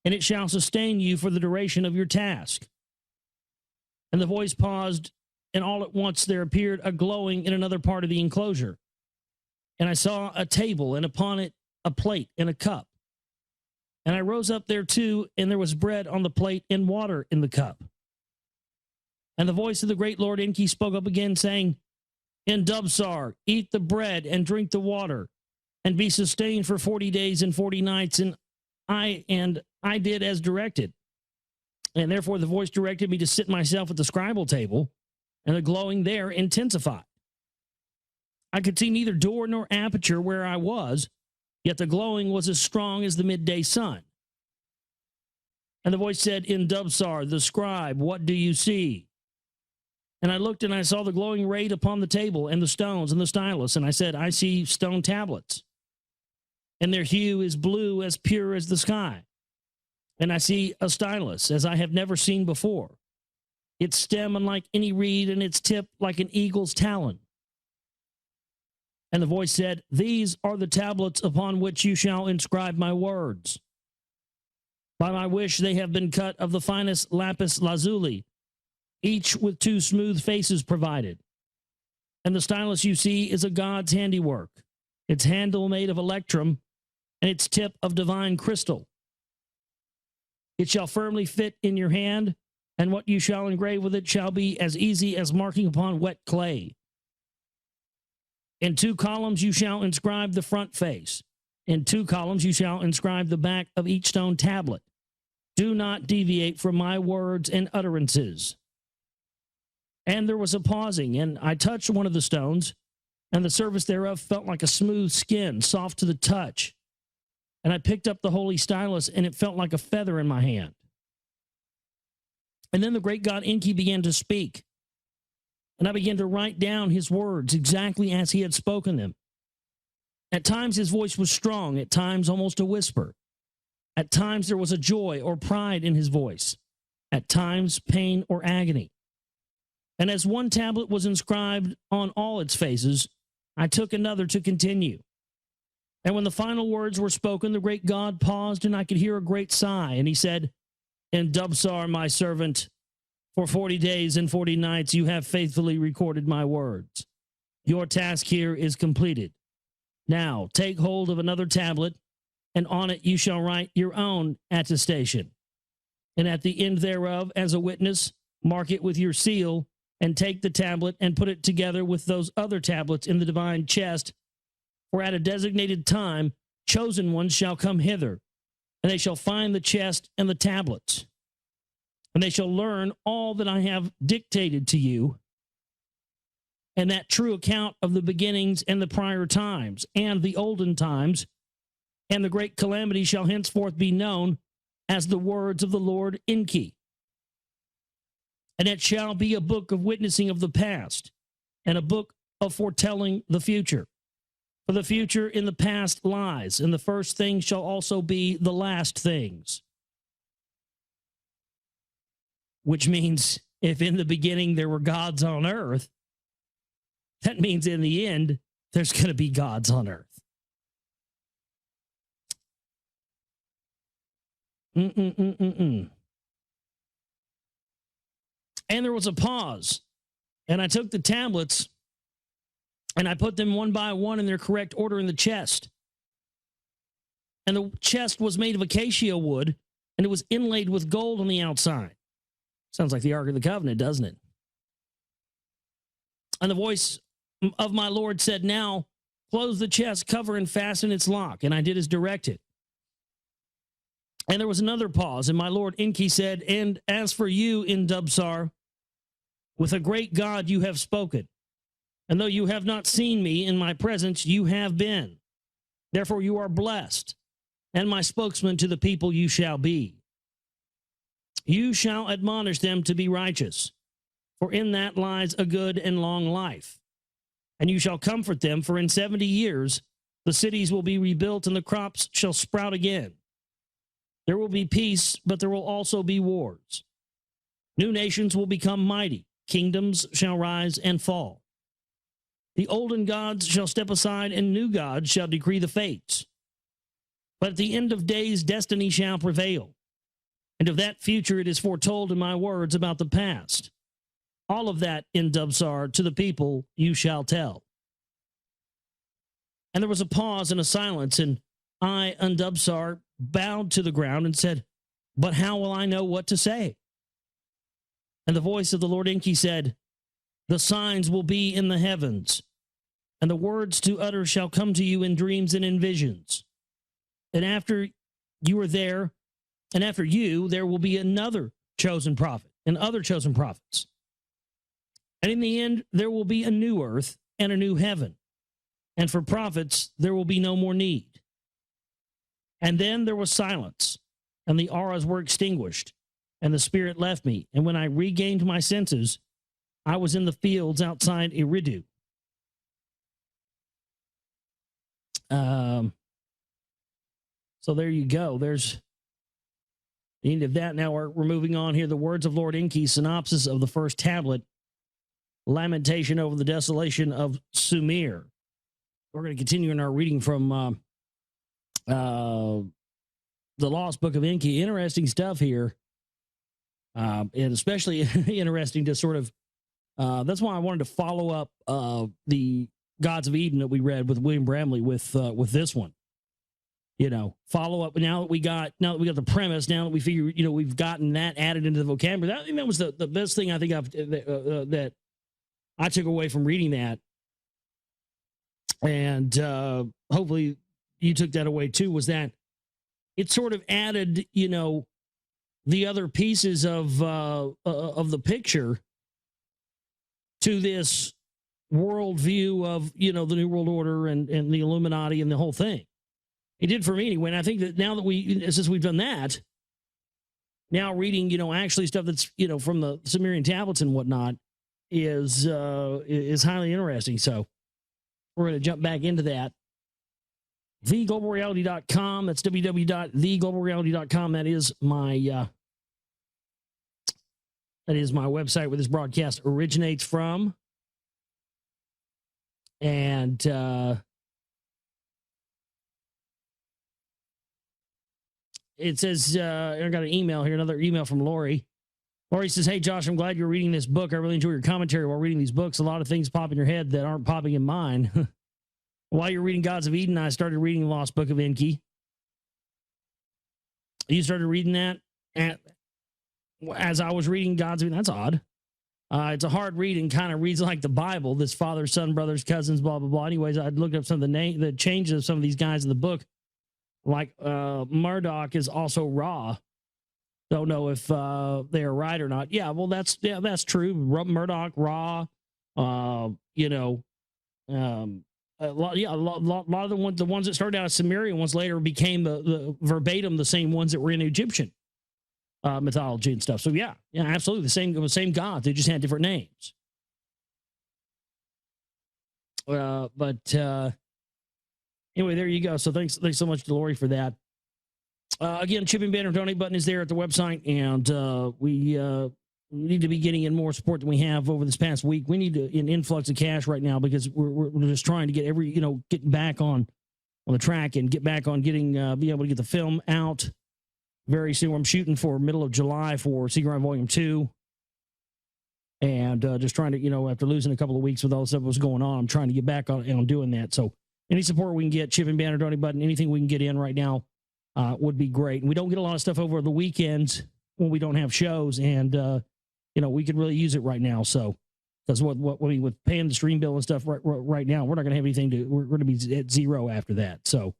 and it shall sustain you for the duration of your task." And the voice paused, and all at once there appeared a glowing in another part of the enclosure. And I saw a table, and upon it a plate and a cup. And I rose up there too, and there was bread on the plate and water in the cup. And the voice of the great Lord Enki spoke up again, saying, "In Dubsar, eat the bread and drink the water, and be sustained for 40 days and 40 nights. And I did as directed. And therefore the voice directed me to sit myself at the scribal table, and the glowing there intensified. I could see neither door nor aperture where I was, yet the glowing was as strong as the midday sun. And the voice said, "In Dubsar, the scribe, what do you see?" And I looked, and I saw the glowing rayed upon the table, and the stones, and the stylus. And I said, "I see stone tablets, and their hue is blue as pure as the sky. And I see a stylus, as I have never seen before, its stem unlike any reed, and its tip like an eagle's talon." And the voice said, "These are the tablets upon which you shall inscribe my words." By my wish, they have been cut of the finest lapis lazuli, each with 2 smooth faces provided. And the stylus you see is a god's handiwork, its handle made of electrum, and its tip of divine crystal. It shall firmly fit in your hand, and what you shall engrave with it shall be as easy as marking upon wet clay. In 2 columns you shall inscribe the front face. In 2 columns you shall inscribe the back of each stone tablet. Do not deviate from my words and utterances. And there was a pausing, and I touched one of the stones, and the surface thereof felt like a smooth skin, soft to the touch. And I picked up the holy stylus, and it felt like a feather in my hand. And then the great god Enki began to speak, and I began to write down his words exactly as he had spoken them. At times his voice was strong, at times almost a whisper. At times there was a joy or pride in his voice, at times pain or agony. And as one tablet was inscribed on all its faces, I took another to continue. And when the final words were spoken, the great God paused, and I could hear a great sigh. And he said, "In Dubsar, my servant, for 40 days and 40 nights you have faithfully recorded my words. Your task here is completed. Now take hold of another tablet, and on it you shall write your own attestation. And at the end thereof, as a witness, mark it with your seal, and take the tablet and put it together with those other tablets in the divine chest. For at a designated time, chosen ones shall come hither, and they shall find the chest and the tablets. And they shall learn all that I have dictated to you, and that true account of the beginnings and the prior times, and the olden times, and the great calamity shall henceforth be known as the words of the Lord Enki. And it shall be a book of witnessing of the past, and a book of foretelling the future. For the future in the past lies, and the first things shall also be the last things." Which means if in the beginning there were gods on earth, that means in the end there's going to be gods on earth. And there was a pause, and I took the tablets, and I put them one by one in their correct order in the chest. And the chest was made of acacia wood, and it was inlaid with gold on the outside. Sounds like the Ark of the Covenant, doesn't it? And the voice of my Lord said, "Now close the chest cover and fasten its lock." And I did as directed. And there was another pause, and my Lord Enki said, "And as for you in Dubsar, with a great God you have spoken. And though you have not seen me in my presence, you have been. Therefore you are blessed, and my spokesman to the people you shall be. You shall admonish them to be righteous, for in that lies a good and long life. And you shall comfort them, for in 70 years the cities will be rebuilt, and the crops shall sprout again. There will be peace, but there will also be wars. New nations will become mighty. Kingdoms shall rise and fall. The olden gods shall step aside, and new gods shall decree the fates. But at the end of days, destiny shall prevail. And of that future it is foretold in my words about the past. All of that in Dubsar to the people you shall tell." And there was a pause and a silence, and I, Dubsar, bowed to the ground and said, "But how will I know what to say?" And the voice of the Lord Enki said, "The signs will be in the heavens, and the words to utter shall come to you in dreams and in visions. And after you are there, and after you, there will be another chosen prophet and other chosen prophets. And in the end, there will be a new earth and a new heaven. And for prophets, there will be no more need." And then there was silence, and the auras were extinguished, and the spirit left me. And when I regained my senses, I was in the fields outside Eridu. So there you go. There's the end of that. Now we're moving on here. The words of Lord Enki, synopsis of the first tablet, lamentation over the desolation of Sumer. We're going to continue in our reading from the the Lost Book of Enki. Interesting stuff here. And especially interesting to sort of, that's why I wanted to follow up the Gods of Eden that we read with William Bramley with this one. You know, follow up. Now that we got the premise, now that we figure, you know, we've gotten that added into the vocabulary. I think that was the best thing I think that I took away from reading that. And hopefully you took that away too, was that it sort of added, you know, the other pieces of the picture to this worldview of, you know, the New World Order and the Illuminati and the whole thing. It did for me anyway. And I think that now that since we've done that, now reading, you know, actually stuff that's, you know, from the Sumerian tablets and whatnot is highly interesting. So we're going to jump back into that. TheGlobalReality.com. That's www.theglobalreality.com. That is my website where this broadcast originates from. And it says, I got an email here, another email from Lori. Lori says, hey, Josh, I'm glad you're reading this book. I really enjoy your commentary while reading these books. A lot of things pop in your head that aren't popping in mine. While you're reading Gods of Eden, I started reading Lost Book of Enki. You started reading that as I was reading Gods of Eden? That's odd. It's a hard read and kind of reads like the Bible. This father, son, brothers, cousins, blah, blah, blah. Anyways, I'd looked up some of the changes of some of these guys in the book. Like Murdoch is also Ra. Don't know if they're right or not. Yeah, well, that's true. Murdoch, Ra, you know, a lot of the ones that started out as Sumerian ones later became the verbatim the same ones that were in Egyptian mythology and stuff. So yeah, absolutely the same gods. They just had different names. But anyway, there you go. So thanks so much to Lori for that. Again, chipping banner donate button is there at the website, and we need to be getting in more support than we have over this past week. We need an influx of cash right now because we're just trying to get getting back on the track and get back on getting be able to get the film out very soon. I'm shooting for middle of July for Secret Run Volume 2. And just trying to, you know, after losing a couple of weeks with all the stuff that was going on, I'm trying to get back on doing that. So any support we can get, chip and banner, donate button, anything we can get in right now would be great. And we don't get a lot of stuff over the weekends when we don't have shows. And, you know, we could really use it right now. So that's what I mean, with paying the stream bill and stuff right now, we're not going to have anything we're going to be at zero after that. So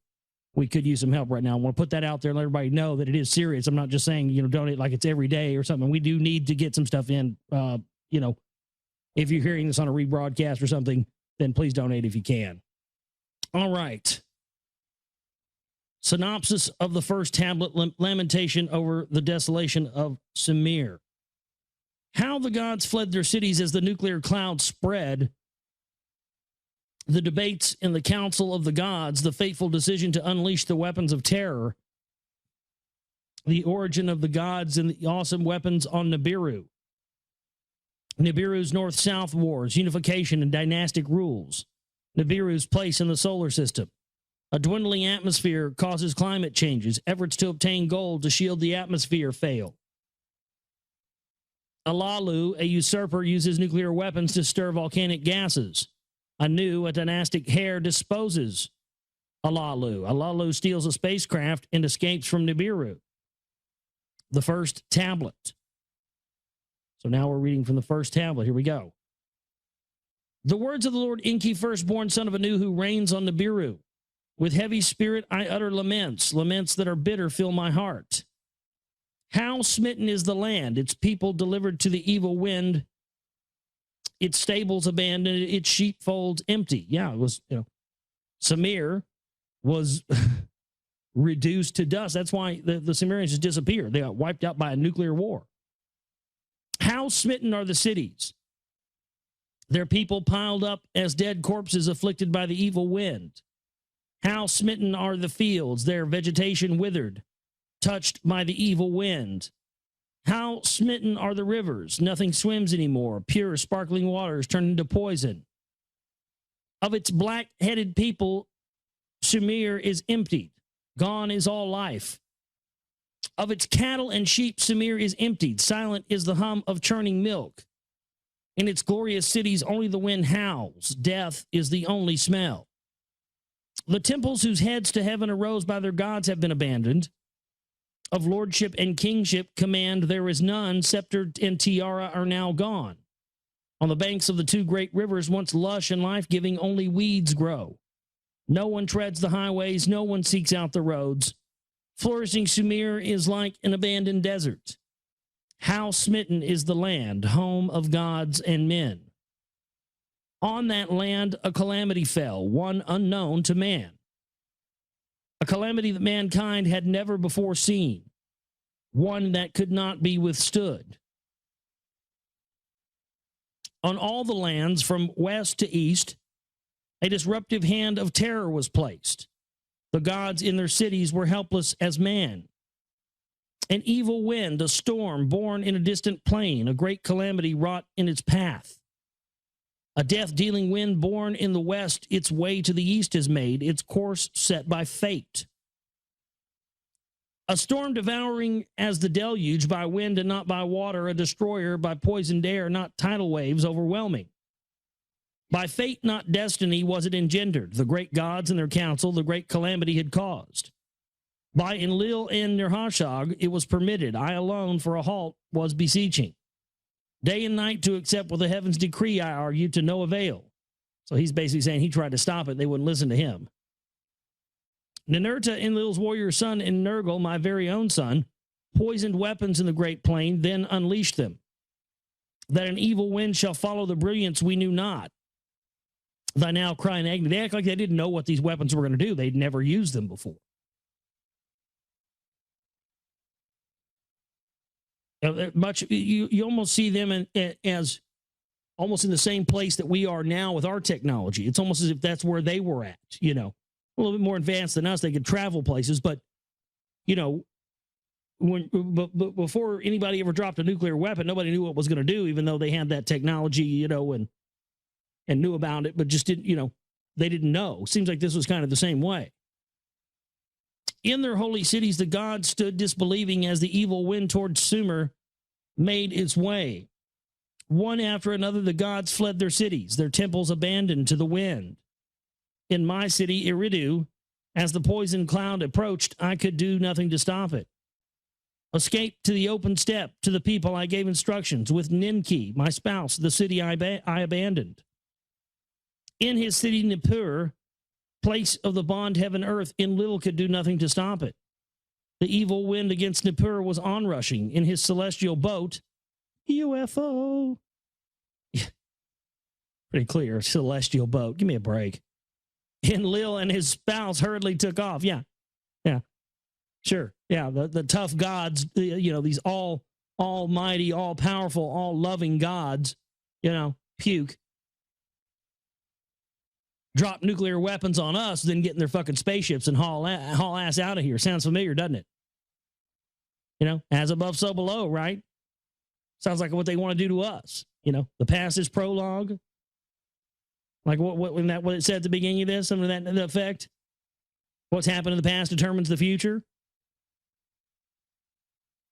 we could use some help right now. I want to put that out there and let everybody know that it is serious. I'm not just saying, you know, donate like it's every day or something. We do need to get some stuff in. You know, if you're hearing this on a rebroadcast or something, then please donate if you can. All right. Synopsis of the first tablet, lamentation over the desolation of Sumer. How the gods fled their cities as the nuclear cloud spread. The debates in the council of the gods, the fateful decision to unleash the weapons of terror. The origin of the gods and the awesome weapons on Nibiru. Nibiru's north-south wars, unification and dynastic rules. Nibiru's place in the solar system. A dwindling atmosphere causes climate changes. Efforts to obtain gold to shield the atmosphere fail. Alalu, a usurper, uses nuclear weapons to stir volcanic gases. Anu, a dynastic heir, disposes Alalu. Alalu steals a spacecraft and escapes from Nibiru. The first tablet. So now we're reading from the first tablet. Here we go. The words of the Lord Enki, firstborn son of Anu, who reigns on Nibiru. With heavy spirit I utter laments. Laments that are bitter fill my heart. How smitten is the land, its people delivered to the evil wind, its stables abandoned, its sheepfolds empty. Yeah, it was, you know, Sumer was reduced to dust. That's why the Sumerians just disappeared. They got wiped out by a nuclear war. How smitten are the cities? Their people piled up as dead corpses afflicted by the evil wind. How smitten are the fields, their vegetation withered, touched by the evil wind. How smitten are the rivers, nothing swims anymore, pure sparkling waters turned into poison. Of its black-headed people, Sumer is emptied, gone is all life. Of its cattle and sheep, Sumir is emptied. Silent is the hum of churning milk. In its glorious cities, only the wind howls. Death is the only smell. The temples whose heads to heaven arose by their gods have been abandoned. Of lordship and kingship command there is none. Scepter and tiara are now gone. On the banks of the two great rivers, once lush and life-giving, only weeds grow. No one treads the highways. No one seeks out the roads. Flourishing Sumir is like an abandoned desert. How smitten is the land, home of gods and men. On that land a calamity fell, one unknown to man. A calamity that mankind had never before seen, one that could not be withstood. On all the lands from west to east, a disruptive hand of terror was placed. The gods in their cities were helpless as man. An evil wind, a storm born in a distant plain, a great calamity wrought in its path. A death-dealing wind born in the west, its way to the east has made, its course set by fate. A storm devouring as the deluge, by wind and not by water, a destroyer by poisoned air, not tidal waves overwhelming. By fate, not destiny, was it engendered. The great gods and their council, the great calamity had caused. By Enlil and Nirhashag, it was permitted. I alone for a halt was beseeching. Day and night to accept with the heavens' decree, I argue, to no avail. So he's basically saying he tried to stop it. They wouldn't listen to him. Ninurta, Enlil's warrior son, and Nergal, my very own son, poisoned weapons in the great plain, then unleashed them. That an evil wind shall follow the brilliance we knew not. Thy now cry in agony. They act like they didn't know what these weapons were going to do. They'd never used them before. Much you almost see them as almost in the same place that we are now with our technology. It's almost as if that's where they were at, you know, a little bit more advanced than us. They could travel places, but you know, before anybody ever dropped a nuclear weapon, nobody knew what it was going to do, even though they had that technology, you know, and knew about it, but just didn't, you know, they didn't know. Seems like this was kind of the same way. In their holy cities, the gods stood disbelieving as the evil wind toward Sumer made its way. One after another, the gods fled their cities, their temples abandoned to the wind. In my city, Eridu, as the poison cloud approached, I could do nothing to stop it. Escape to the open steppe, to the people I gave instructions. With Ninki, my spouse, the city I abandoned. In his city, Nippur, place of the bond heaven earth, Enlil could do nothing to stop it. The evil wind against Nippur was onrushing in his celestial boat, UFO. Pretty clear, celestial boat. Give me a break. Enlil and his spouse hurriedly took off. Yeah, sure. Yeah, the tough gods, you know, these almighty, all-powerful, all-loving gods, you know, puke. Drop nuclear weapons on us, then get in their fucking spaceships and haul ass out of here. Sounds familiar, doesn't it? You know, as above, so below, right? Sounds like what they want to do to us. You know, the past is prologue. Like what it said at the beginning of this, some of that effect. What's happened in the past determines the future.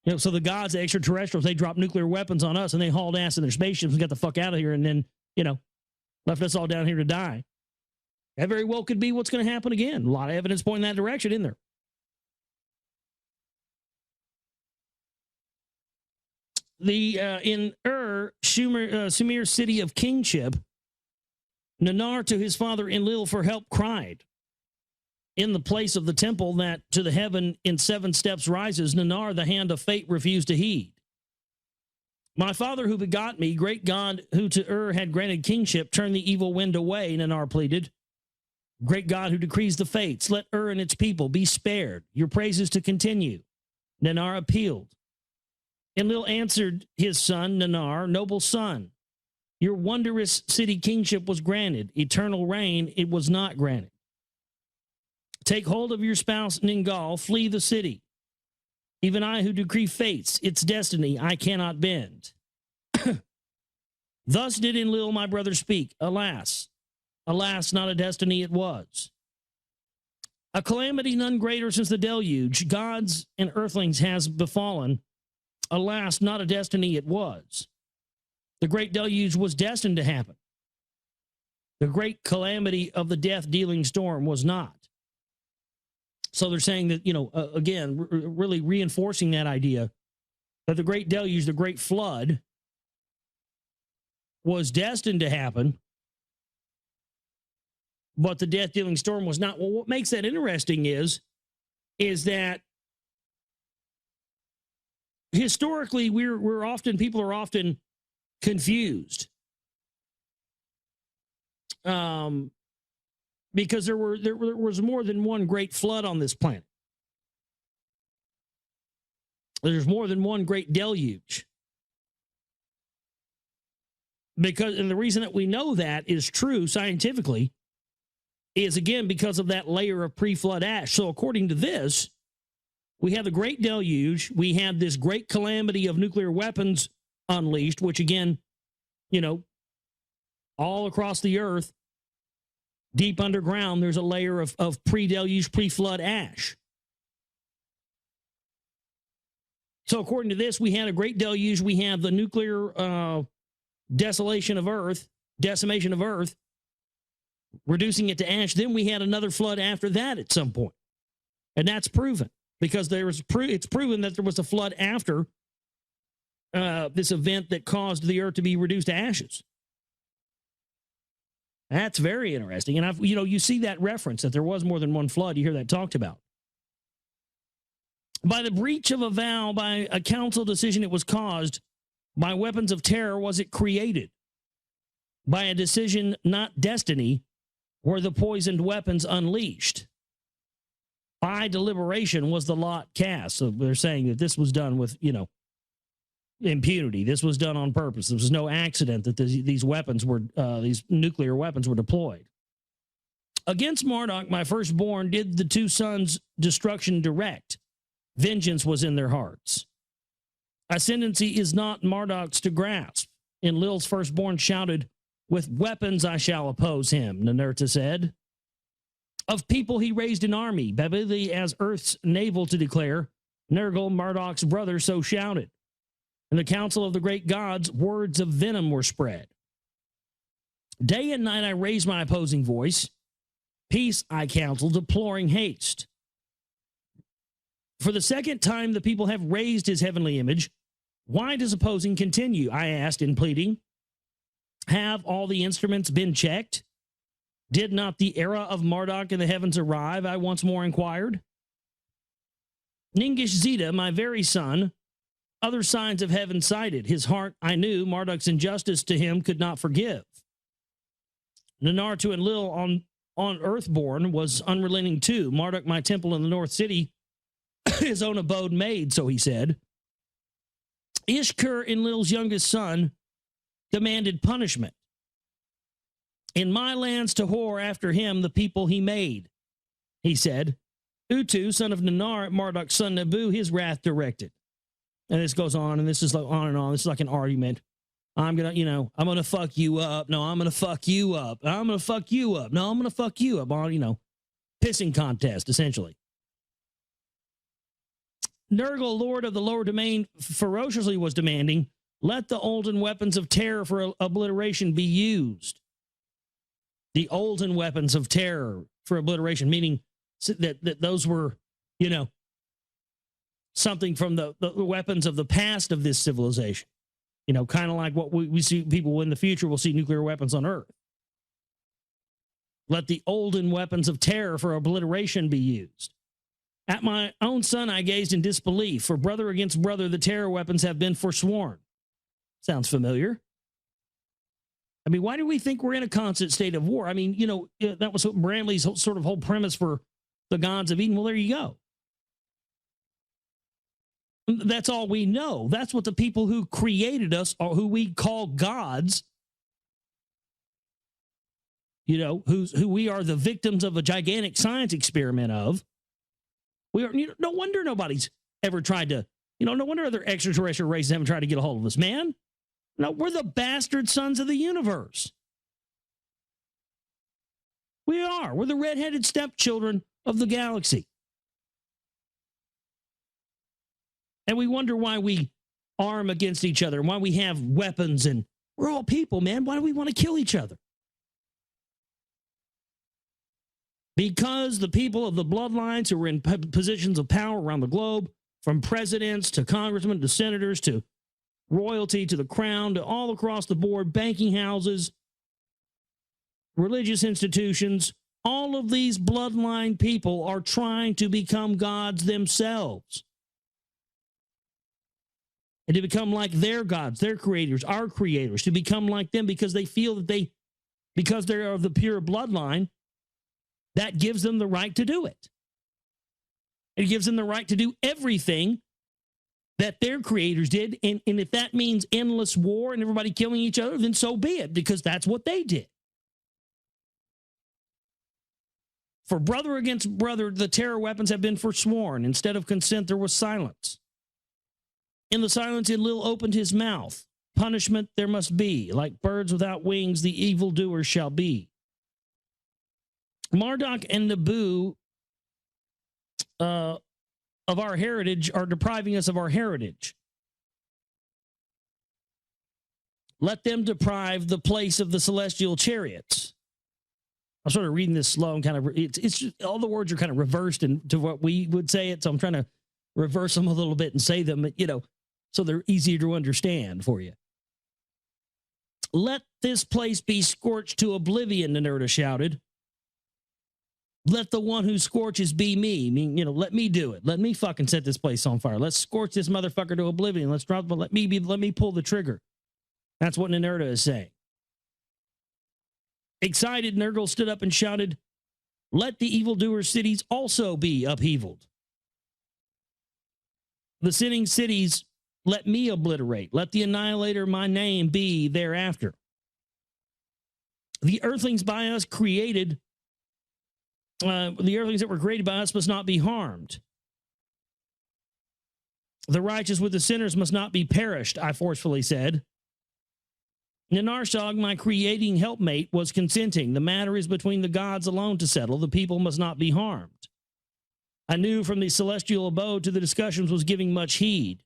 You know, so the gods, the extraterrestrials, they dropped nuclear weapons on us and they hauled ass in their spaceships and got the fuck out of here and then, you know, left us all down here to die. That very well could be what's going to happen again. A lot of evidence pointing that direction in there. In Sumer's city of kingship, Nanar to his father Enlil for help cried. In the place of the temple that to the heaven in 7 steps rises, Nanar, the hand of fate, refused to heed. My father who begot me, great God who to had granted kingship, turn the evil wind away, Nanar pleaded. Great God who decrees the fates, let and its people be spared. Your praises to continue. Nanar appealed. Enlil answered his son, Nanar, noble son, your wondrous city kingship was granted. Eternal reign, it was not granted. Take hold of your spouse, Ningal, flee the city. Even I who decree fates, its destiny, I cannot bend. Thus did Enlil, my brother, speak. Alas, not a destiny it was. A calamity none greater since the deluge, gods and earthlings has befallen. Alas, not a destiny it was. The great deluge was destined to happen. The great calamity of the death-dealing storm was not. So they're saying that, again, really reinforcing that idea that the great deluge, the great flood, was destined to happen, but the death-dealing storm was not. Well, what makes that interesting is that historically people are often confused, because there was more than one great flood on this planet. There's more than one great deluge. And the reason that we know that is true scientifically is, again, because of that layer of pre-flood ash. So according to this, we have the great deluge. We have this great calamity of nuclear weapons unleashed, which, again, all across the earth, deep underground, there's a layer of pre-deluge, pre-flood ash. So according to this, we had a great deluge. We have the nuclear decimation of Earth, reducing it to ash. Then we had another flood after that at some point. And that's proven, because it's proven that there was a flood after this event that caused the Earth to be reduced to ashes. That's very interesting. And you see that reference that there was more than one flood. You hear that talked about. By the breach of a vow, by a council decision, it was caused. By weapons of terror was it created. By a decision, not destiny, were the poisoned weapons unleashed. By deliberation was the lot cast. So they're saying that this was done with, impunity. This was done on purpose. There was no accident that these nuclear weapons were deployed. Against Marduk, my firstborn, did the two sons' destruction direct. Vengeance was in their hearts. Ascendancy is not Marduk's to grasp. Enlil's firstborn shouted, with weapons I shall oppose him, Ninurta said. Of people he raised an army, Babili as earth's navel to declare, Nergal, Marduk's brother, so shouted. In the council of the great gods, words of venom were spread. Day and night I raised my opposing voice. Peace I counsel, deploring haste. For the second time the people have raised his heavenly image. Why does opposing continue? I asked in pleading. Have all the instruments been checked? Did not the era of Marduk in the heavens arrive? I once more inquired. Ningish Zeta, my very son, other signs of heaven cited. His heart, I knew, Marduk's injustice to him could not forgive. Ninartu and Lil on Earthborn was unrelenting too. Marduk, my temple in the north city, his own abode made, so he said. Ishkur, Enlil's youngest son, demanded punishment. In my lands to whore after him the people he made, he said. Utu, son of Ninar, Marduk's son Nabu, his wrath directed. And this goes on, and this is like on and on. This is like an argument. I'm gonna fuck you up. No, I'm gonna fuck you up. I'm gonna fuck you up. No, I'm gonna fuck you up. Pissing contest, essentially. Nergal, lord of the lower domain, ferociously was demanding, let the olden weapons of terror for obliteration be used. The olden weapons of terror for obliteration, meaning that those were, something from the weapons of the past of this civilization. Kind of like what we see people in the future will see nuclear weapons on Earth. Let the olden weapons of terror for obliteration be used. At my own son I gazed in disbelief, for brother against brother the terror weapons have been forsworn. Sounds familiar. Why do we think we're in a constant state of war? That was Bramley's sort of whole premise for the gods of Eden. Well, there you go. That's all we know. That's what the people who created us, or who we call gods, who we are the victims of a gigantic science experiment of. We are, no wonder nobody's ever tried to, no wonder other extraterrestrial races haven't tried to get a hold of us, man. No, we're the bastard sons of the universe. We are. We're the redheaded stepchildren of the galaxy. And we wonder why we arm against each other and why we have weapons, and we're all people, man. Why do we want to kill each other? Because the people of the bloodlines who were in positions of power around the globe, from presidents to congressmen to senators to royalty to the crown to all across the board, banking houses, religious institutions, all of these bloodline people are trying to become gods themselves. And to become like their gods, their creators, our creators, to become like them because they feel that because they're of the pure bloodline, that gives them the right to do it. It gives them the right to do everything that their creators did. And if that means endless war and everybody killing each other, then so be it, because that's what they did. For brother against brother, the terror weapons have been forsworn. Instead of consent, there was silence. In the silence, Enlil opened his mouth. Punishment there must be. Like birds without wings, the evildoers shall be. Marduk and Nabu of our heritage are depriving us of our heritage. Let them deprive the place of the celestial chariots. I'm sort of reading this slow and kind of, it's just, all the words are kind of reversed into what we would say it. So I'm trying to reverse them a little bit and say them, so they're easier to understand for you. Let this place be scorched to oblivion, Ninurta shouted. Let the one who scorches be me. I mean, let me do it. Let me fucking set this place on fire. Let's scorch this motherfucker to oblivion. Let's drop, but let me pull the trigger. That's what Ninurta is saying. Excited, Nergal stood up and shouted, let the evildoers' cities also be upheavaled. The sinning cities let me obliterate. Let the annihilator my name be thereafter. The earthlings by us created, the earthlings that were created by us must not be harmed. The righteous with the sinners must not be perished, I forcefully said. Ninarshag, my creating helpmate, was consenting. The matter is between the gods alone to settle. The people must not be harmed. I knew from the celestial abode to the discussions was giving much heed.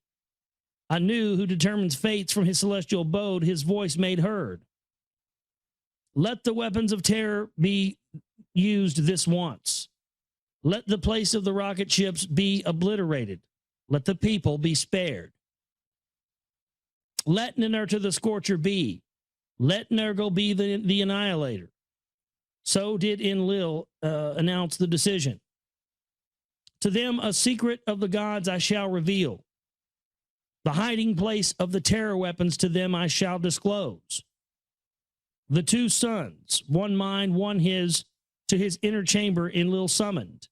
I knew who determines fates from his celestial abode, his voice made heard. Let the weapons of terror be used this once. Let the place of the rocket ships be obliterated. Let the people be spared. Let Ninurta the Scorcher be. Let Nergal be the Annihilator. So did Enlil announce the decision. To them a secret of the gods I shall reveal. The hiding place of the terror weapons to them I shall disclose. The two sons, one mine, one his, to his inner chamber Enlil summoned.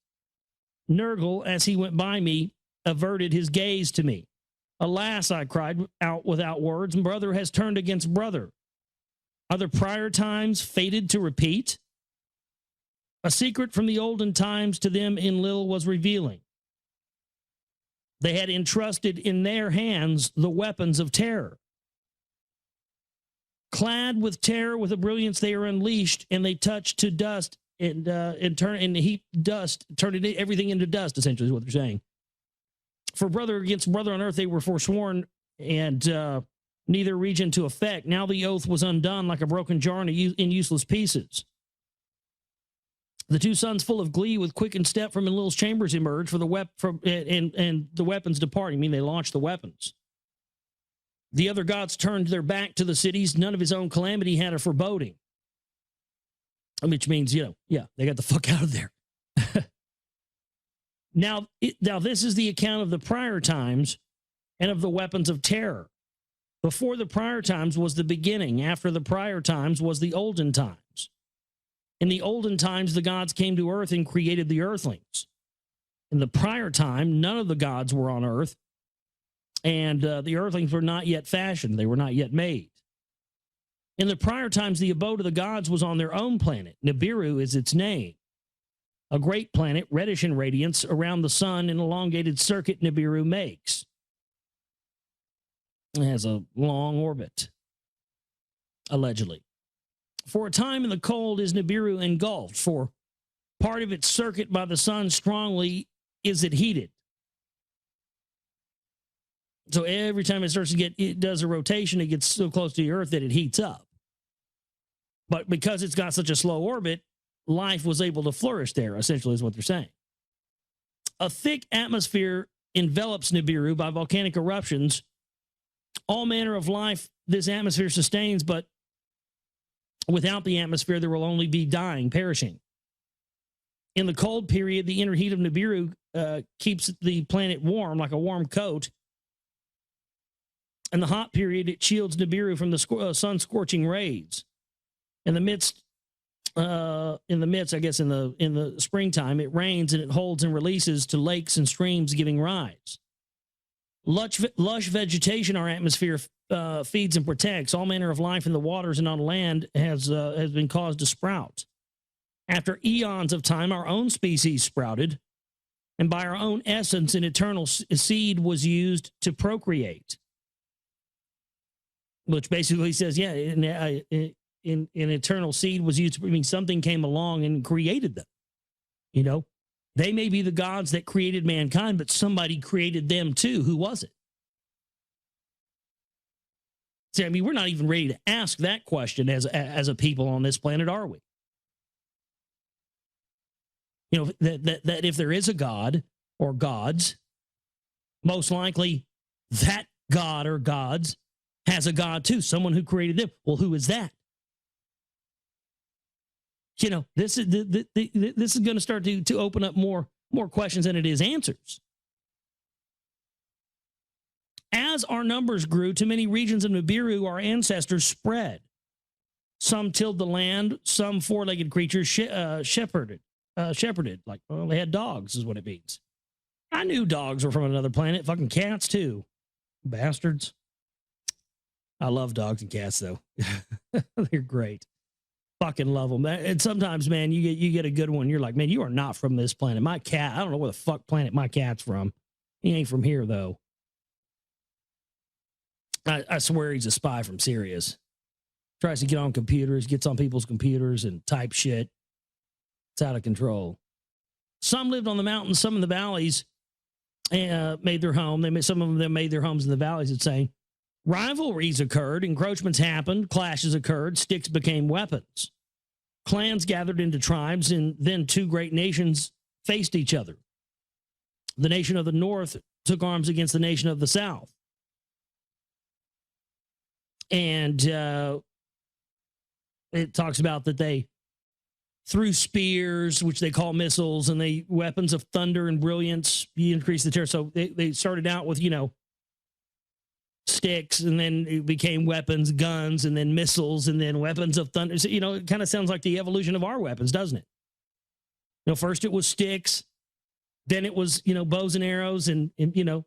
Nergal, as he went by me, averted his gaze to me. Alas, I cried out without words, brother has turned against brother. Are the prior times fated to repeat? A secret from the olden times to them Enlil was revealing. They had entrusted in their hands the weapons of terror. Clad with terror, with a brilliance they are unleashed, and they touch to dust and heap dust, turning everything into dust, essentially is what they're saying. For brother against brother on earth they were forsworn, and neither region to effect. Now the oath was undone like a broken jar in useless pieces. The two sons, full of glee, with quickened step from Enlil's chambers emerged for the and the weapons departing. I mean, they launched the weapons. The other gods turned their back to the cities. None of his own calamity had a foreboding. Which means, they got the fuck out of there. Now this is the account of the prior times and of the weapons of terror. Before the prior times was the beginning. After the prior times was the olden times. In the olden times, the gods came to earth and created the earthlings. In the prior time, none of the gods were on earth, and the earthlings were not yet fashioned. They were not yet made. In the prior times, the abode of the gods was on their own planet. Nibiru is its name. A great planet, reddish in radiance, around the sun, an elongated circuit Nibiru makes. It has a long orbit, allegedly. For a time in the cold is Nibiru engulfed, for part of its circuit by the sun strongly is it heated. So every time it starts to it does a rotation, it gets so close to the Earth that it heats up. But because it's got such a slow orbit, life was able to flourish there, essentially, is what they're saying. A thick atmosphere envelops Nibiru by volcanic eruptions. All manner of life this atmosphere sustains, but without the atmosphere, there will only be dying, perishing. In the cold period, the inner heat of Nibiru keeps the planet warm, like a warm coat. In the hot period, it shields Nibiru from the sun's scorching rays. In the midst, I guess, in the springtime, it rains and it holds and releases to lakes and streams, giving rise. Lush vegetation our atmosphere feeds and protects. All manner of life in the waters and on land has been caused to sprout. After eons of time, our own species sprouted, and by our own essence, an eternal seed was used to procreate. Which basically says, yeah, an eternal seed was used to, I mean, something came along and created them. You know, they may be the gods that created mankind, but somebody created them too. Who was it? See, I mean, we're not even ready to ask that question as a people on this planet, are we? You know, that if there is a God or gods, most likely that God or gods has a God too, someone who created them. Well, who is that? You know, this is this is going to start to open up more questions than it is answers. As our numbers grew, to many regions of Nibiru, our ancestors spread. Some tilled the land, some four-legged creatures shepherded. Like, well, they had dogs, is what it means. I knew dogs were from another planet. Fucking cats too, bastards. I love dogs and cats though. They're great. Fucking love them. And sometimes, man, you get a good one. You're like, man, you are not from this planet. My cat, I don't know where the fuck planet my cat's from. He ain't from here though. I swear he's a spy from Sirius. Tries to get on computers, gets on people's computers and type shit. It's out of control. Some lived on the mountains, some in the valleys, and made their home. Some of them made their homes in the valleys. It's saying rivalries occurred, encroachments happened, clashes occurred, sticks became weapons. Clans gathered into tribes, and then two great nations faced each other. The nation of the north took arms against the nation of the south. And it talks about that they threw spears, which they call missiles, and they weapons of thunder and brilliance. You increase the terror. So they started out with, you know, sticks, and then it became weapons, guns, and then missiles, and then weapons of thunder. So, you know, it kind of sounds like the evolution of our weapons, doesn't it? You know, first it was sticks, then it was, you know, bows and arrows and you know,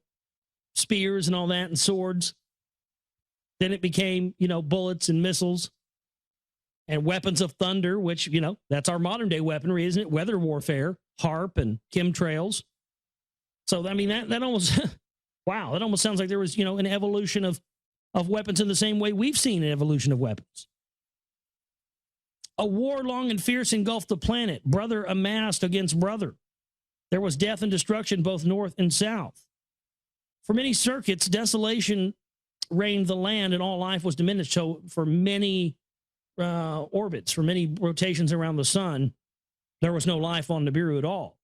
spears and all that, and swords. Then it became, you know, bullets and missiles and weapons of thunder, which, you know, that's our modern day weaponry, isn't it? Weather warfare, HARP and chemtrails. So, I mean, that almost, wow, that almost sounds like there was, you know, an evolution of weapons in the same way we've seen an evolution of weapons. A war long and fierce engulfed the planet, brother amassed against brother. There was death and destruction both north and south. For many circuits, desolation reigned the land and all life was diminished. So for many orbits, for many rotations around the sun, there was no life on Nibiru at all.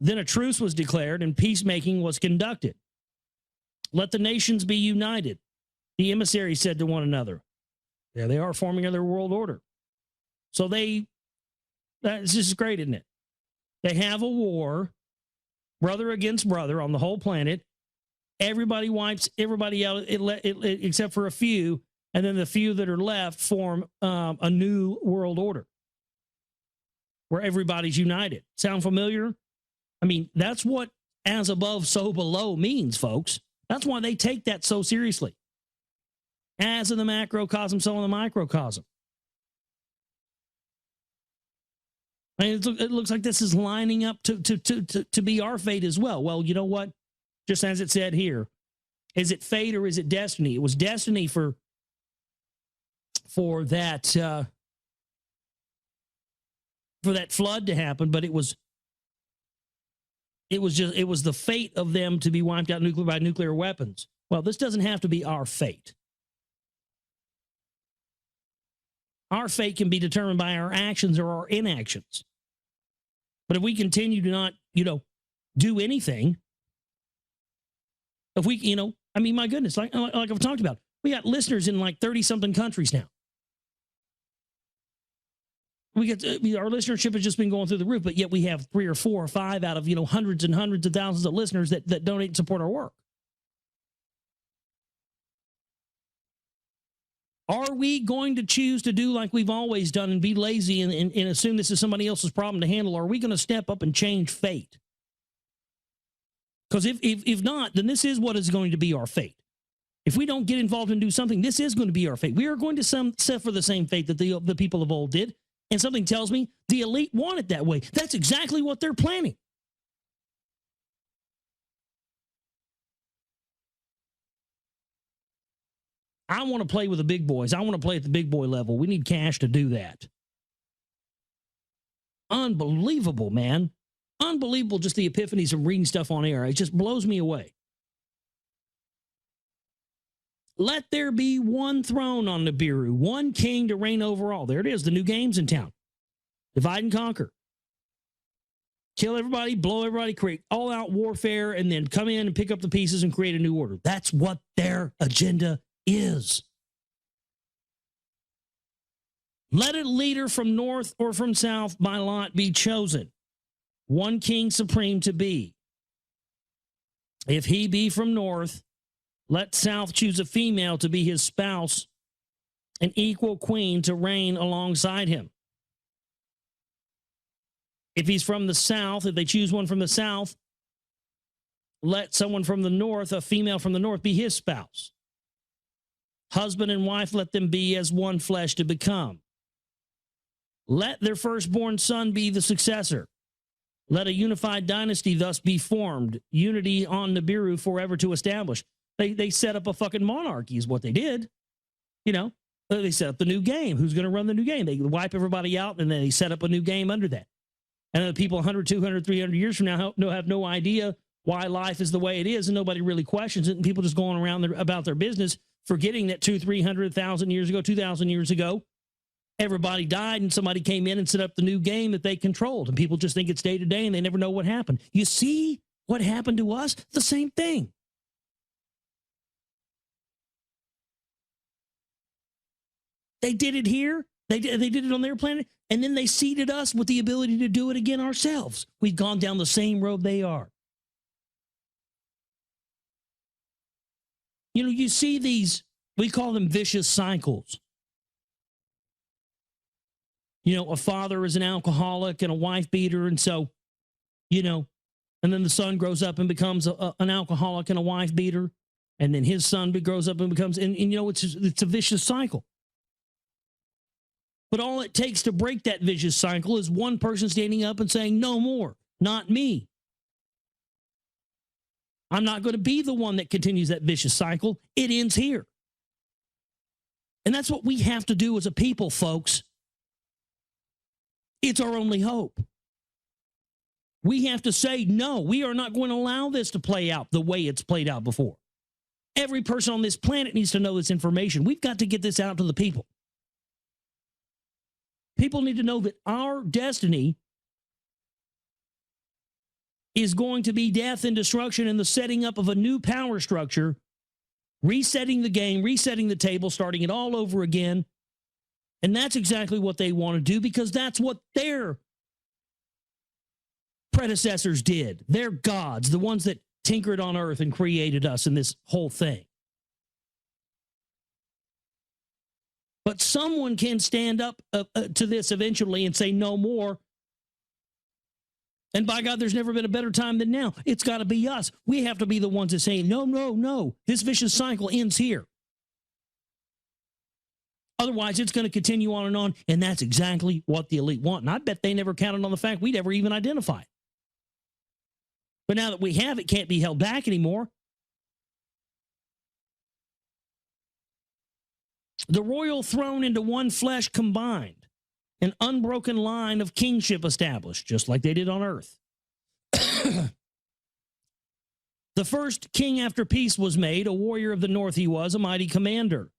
Then a truce was declared and peacemaking was conducted. Let the nations be united, the emissaries said to one another. There they are, forming their world order. So this is great, isn't it? They have a war, brother against brother on the whole planet. Everybody wipes everybody out except for a few, and then the few that are left form a new world order where everybody's united. Sound familiar? I mean, that's what as above, so below means, folks. That's why they take that so seriously. As in the macrocosm, so in the microcosm. I mean, it looks like this is lining up to be our fate as well. Well, you know what? Just as it said here, is it fate or is it destiny? It was destiny for that for that flood to happen, but it was the fate of them to be wiped out by nuclear weapons. Well, this doesn't have to be our fate. Our fate can be determined by our actions or our inactions. But if we continue to not, do anything, if we, I mean, my goodness, like I've talked about, we got listeners in like 30-something countries now. Our listenership has just been going through the roof, but yet we have 3 or 4 or 5 out of, hundreds and hundreds of thousands of listeners that donate and support our work. Are we going to choose to do like we've always done and be lazy and assume this is somebody else's problem to handle? Or are we going to step up and change fate? Because if not, then this is what is going to be our fate. If we don't get involved and do something, this is going to be our fate. We are going to suffer the same fate that the people of old did. And something tells me the elite want it that way. That's exactly what they're planning. I want to play with the big boys. I want to play at the big boy level. We need cash to do that. Unbelievable, man. Unbelievable, just the epiphanies of reading stuff on air. It just blows me away. Let there be one throne on Nibiru, one king to reign over all. There it is, the new game's in town. Divide and conquer. Kill everybody, blow everybody, create all-out warfare, and then come in and pick up the pieces and create a new order. That's what their agenda is. Let a leader from north or from south by lot be chosen. One king supreme to be. If he be from north, let south choose a female to be his spouse, an equal queen to reign alongside him. If he's from the south, if they choose one from the south, let someone from the north, a female from the north, be his spouse. Husband and wife, let them be as one flesh to become. Let their firstborn son be the successor. Let a unified dynasty thus be formed, unity on Nibiru forever to establish. They set up a fucking monarchy is what they did. They set up the new game. Who's going to run the new game? They wipe everybody out, and then they set up a new game under that. And then the people 100, 200, 300 years from now have no idea why life is the way it is, and nobody really questions it, and people just going around about their business, forgetting that 200, 300, 1,000 years ago, 2,000 years ago, everybody died, and somebody came in and set up the new game that they controlled, and people just think it's day to day, and they never know what happened. You see what happened to us? The same thing. They did it here. They did it on their planet, and then they seeded us with the ability to do it again ourselves. We've gone down the same road they are. You see these, we call them vicious cycles. A father is an alcoholic and a wife beater, and so, and then the son grows up and becomes an alcoholic and a wife beater, and then his son grows up and becomes, it's a vicious cycle. But all it takes to break that vicious cycle is one person standing up and saying, no more, not me. I'm not going to be the one that continues that vicious cycle. It ends here. And that's what we have to do as a people, folks. It's our only hope. We have to say, no, we are not going to allow this to play out the way it's played out before. Every person on this planet needs to know this information. We've got to get this out to the people. People need to know that our destiny is going to be death and destruction and the setting up of a new power structure, resetting the game, resetting the table, starting it all over again. And that's exactly what they want to do, because that's what their predecessors did. Their gods, the ones that tinkered on earth and created us in this whole thing. But someone can stand up to this eventually and say no more. And by God, there's never been a better time than now. It's got to be us. We have to be the ones that say, no, no, no. This vicious cycle ends here. Otherwise, it's going to continue on, and that's exactly what the elite want. And I bet they never counted on the fact we'd ever even identify it. But now that we have, it can't be held back anymore. The royal throne into one flesh combined. an unbroken line of kingship established, just like they did on earth. The first king after peace was made, a warrior of the north he was, a mighty commander.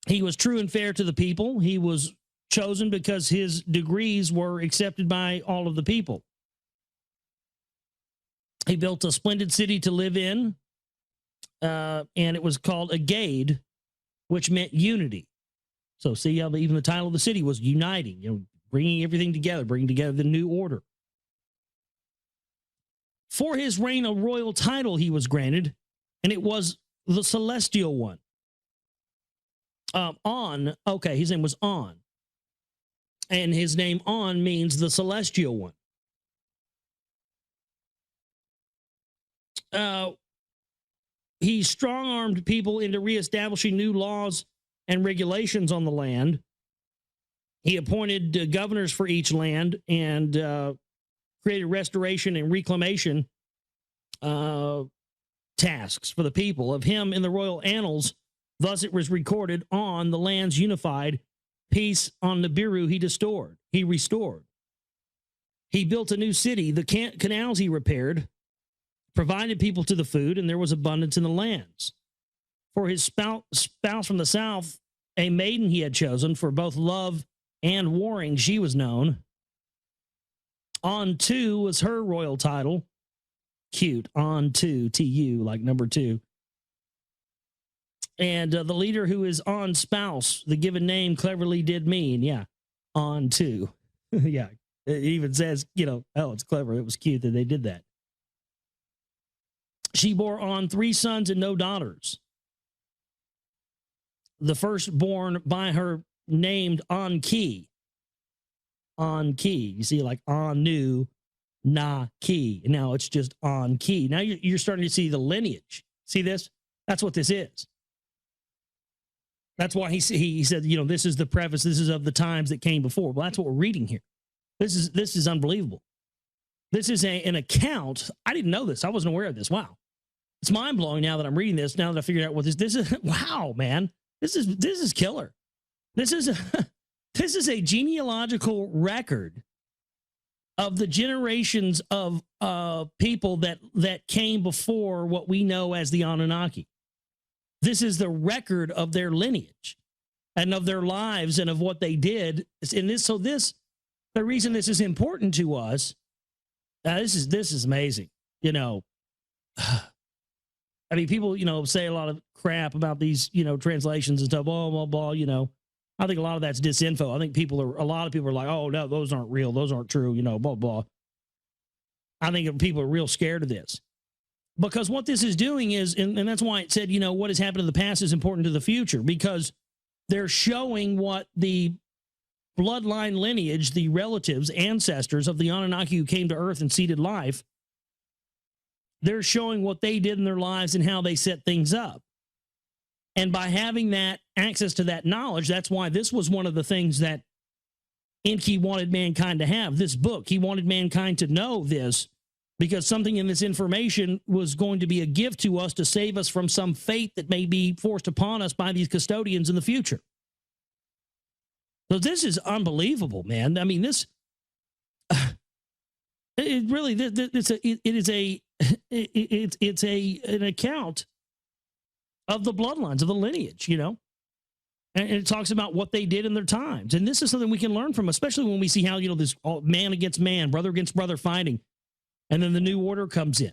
He was true and fair to the people. He was chosen because his degrees were accepted by all of the people. He built a splendid city to live in, and it was called Agade, which meant unity. So see how even the title of the city was uniting, bringing everything together, bringing together the new order. For his reign, a royal title he was granted, and it was the Celestial One. His name was On. And his name On means the Celestial One. He strong-armed people into reestablishing new laws and regulations on the land. He appointed governors for each land and created restoration and reclamation tasks for the people. Of him in the royal annals, thus it was recorded, On the lands unified, peace on Nibiru he restored. He built a new city, the canals he repaired, provided people to the food, and there was abundance in the lands. For his spouse from the south, a maiden he had chosen for both love and warring, she was known. On 2 was her royal title. Cute. On 2, T-U, like number 2. And the leader who is On spouse, the given name cleverly did mean, yeah, On 2. Yeah, it even says, oh, it's clever. It was cute that they did that. She bore On 3 sons and no daughters. The firstborn by her named Enki. Enki. You see, like Anu, Na, Ki. Now it's just Enki. Now you're starting to see the lineage. See this? That's what this is. That's why he said, this is the preface. This is of the times that came before. Well, that's what we're reading here. This is unbelievable. This is an account. I didn't know this. I wasn't aware of this. Wow. It's mind blowing now that I'm reading this. Now that I figured out what this is. Wow, man. This is killer. This is a genealogical record of the generations of people that came before what we know as the Anunnaki. This is the record of their lineage and of their lives and of what they did. And the reason this is important to us, this is amazing. I mean, people, say a lot of crap about these, translations and stuff, blah, blah, blah, I think a lot of that's disinfo. I think a lot of people are like, oh, no, those aren't real. Those aren't true, blah, blah. I think people are real scared of this. Because what this is doing is, and that's why it said, what has happened in the past is important to the future, because they're showing what the bloodline lineage, the relatives, ancestors of the Anunnaki who came to Earth and seeded life, they're showing what they did in their lives and how they set things up. And by having that access to that knowledge, that's why this was one of the things that Enki wanted mankind to have, this book. He wanted mankind to know this, because something in this information was going to be a gift to us to save us from some fate that may be forced upon us by these custodians in the future. So this is unbelievable, man. I mean, it is an account of the bloodlines, of the lineage, and it talks about what they did in their times. And this is something we can learn from, especially when we see how, this man against man, brother against brother fighting. And then the new order comes in.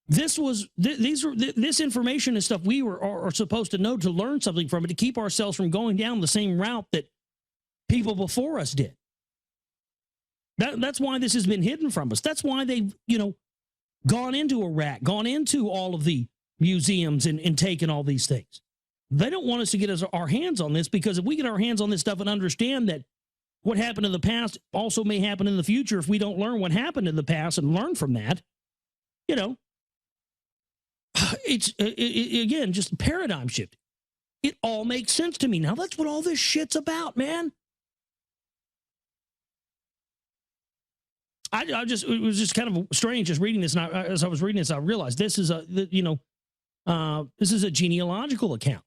This information and stuff we are supposed to know, to learn something from it, to keep ourselves from going down the same route that people before us did. That's why this has been hidden from us. That's why they've, gone into Iraq, gone into all of the museums and taken all these things. They don't want us to get our hands on this, because if we get our hands on this stuff and understand that what happened in the past also may happen in the future, if we don't learn what happened in the past and learn from that, it's again, just a paradigm shift. It all makes sense to me now. That's what all this shit's about, man. It was just kind of strange just reading this, and as I was reading this, I realized this is a genealogical account.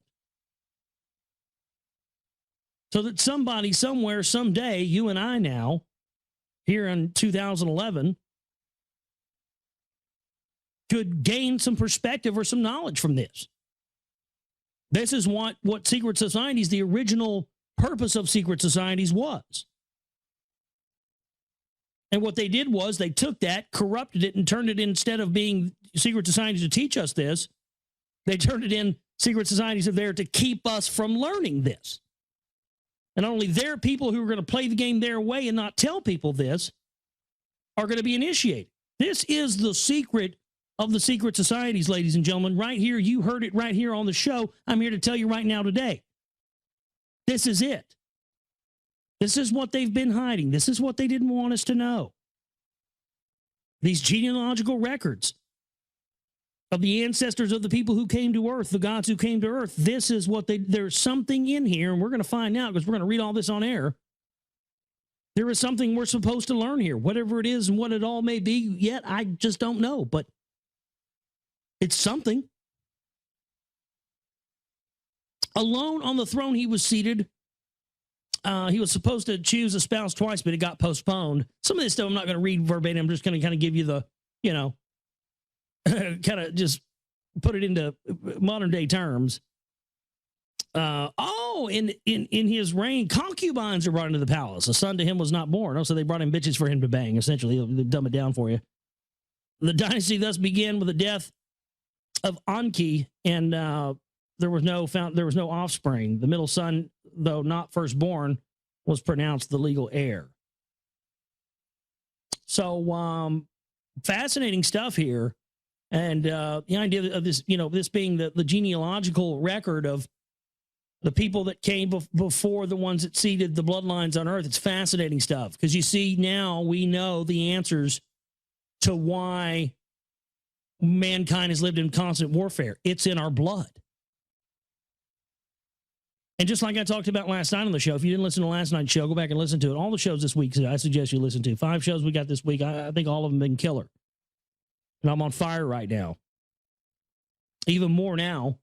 so that somebody, somewhere, someday, you and I now, here in 2011, could gain some perspective or some knowledge from this. This is what secret societies, the original purpose of secret societies was. And what they did was they took that, corrupted it, and turned it, instead of being secret societies to teach us this, they turned it in, secret societies are there to keep us from learning this. And not only their people who are going to play the game their way and not tell people this are going to be initiated. This is the secret of the secret societies, ladies and gentlemen. Right here, you heard it right here on the show. I'm here to tell you right now today. This is it. This is what they've been hiding. This is what they didn't want us to know. These genealogical records of the ancestors of the people who came to earth, the gods who came to earth. This is what there's something in here, and we're going to find out because we're going to read all this on air. There is something we're supposed to learn here, whatever it is and what it all may be. Yet I just don't know, but it's something. Alone on the throne he was seated. He was supposed to choose a spouse twice, but it got postponed. Some of this stuff I'm not going to read verbatim. I'm just going to kind of give you the, kind of just put it into modern day terms. In his reign, concubines are brought into the palace. A son to him was not born. So they brought in bitches for him to bang, essentially. They'll dumb it down for you. The dynasty thus began with the death of Enki, and there was no offspring. The middle son, though not firstborn, was pronounced the legal heir. So fascinating stuff here. And the idea of this, this being the genealogical record of the people that came before the ones that seeded the bloodlines on earth, it's fascinating stuff. Because you see, now we know the answers to why mankind has lived in constant warfare. It's in our blood. And just like I talked about last night on the show, if you didn't listen to last night's show, go back and listen to it. All the shows this week, I suggest you listen to. 5 shows we got this week. I think all of them been killer. And I'm on fire right now. Even more now,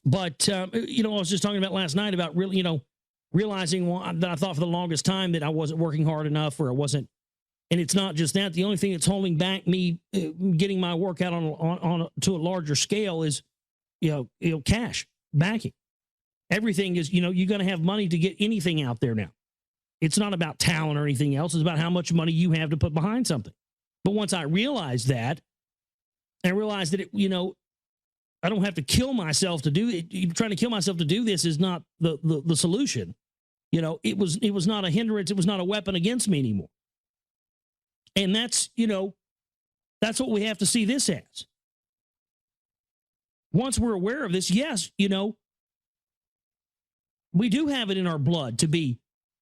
But, I was just talking about last night about really, realizing that I thought for the longest time that I wasn't working hard enough, or I wasn't. And it's not just that. The only thing that's holding back me getting my work out on to a larger scale is, cash backing. Everything is, you're going to have money to get anything out there now. It's not about talent or anything else. It's about how much money you have to put behind something. But once I realized that, and I realized that, I don't have to kill myself to do it. Trying to kill myself to do this is not the solution. It was not a hindrance. It was not a weapon against me anymore. And that's what we have to see this as. Once we're aware of this, yes, we do have it in our blood to be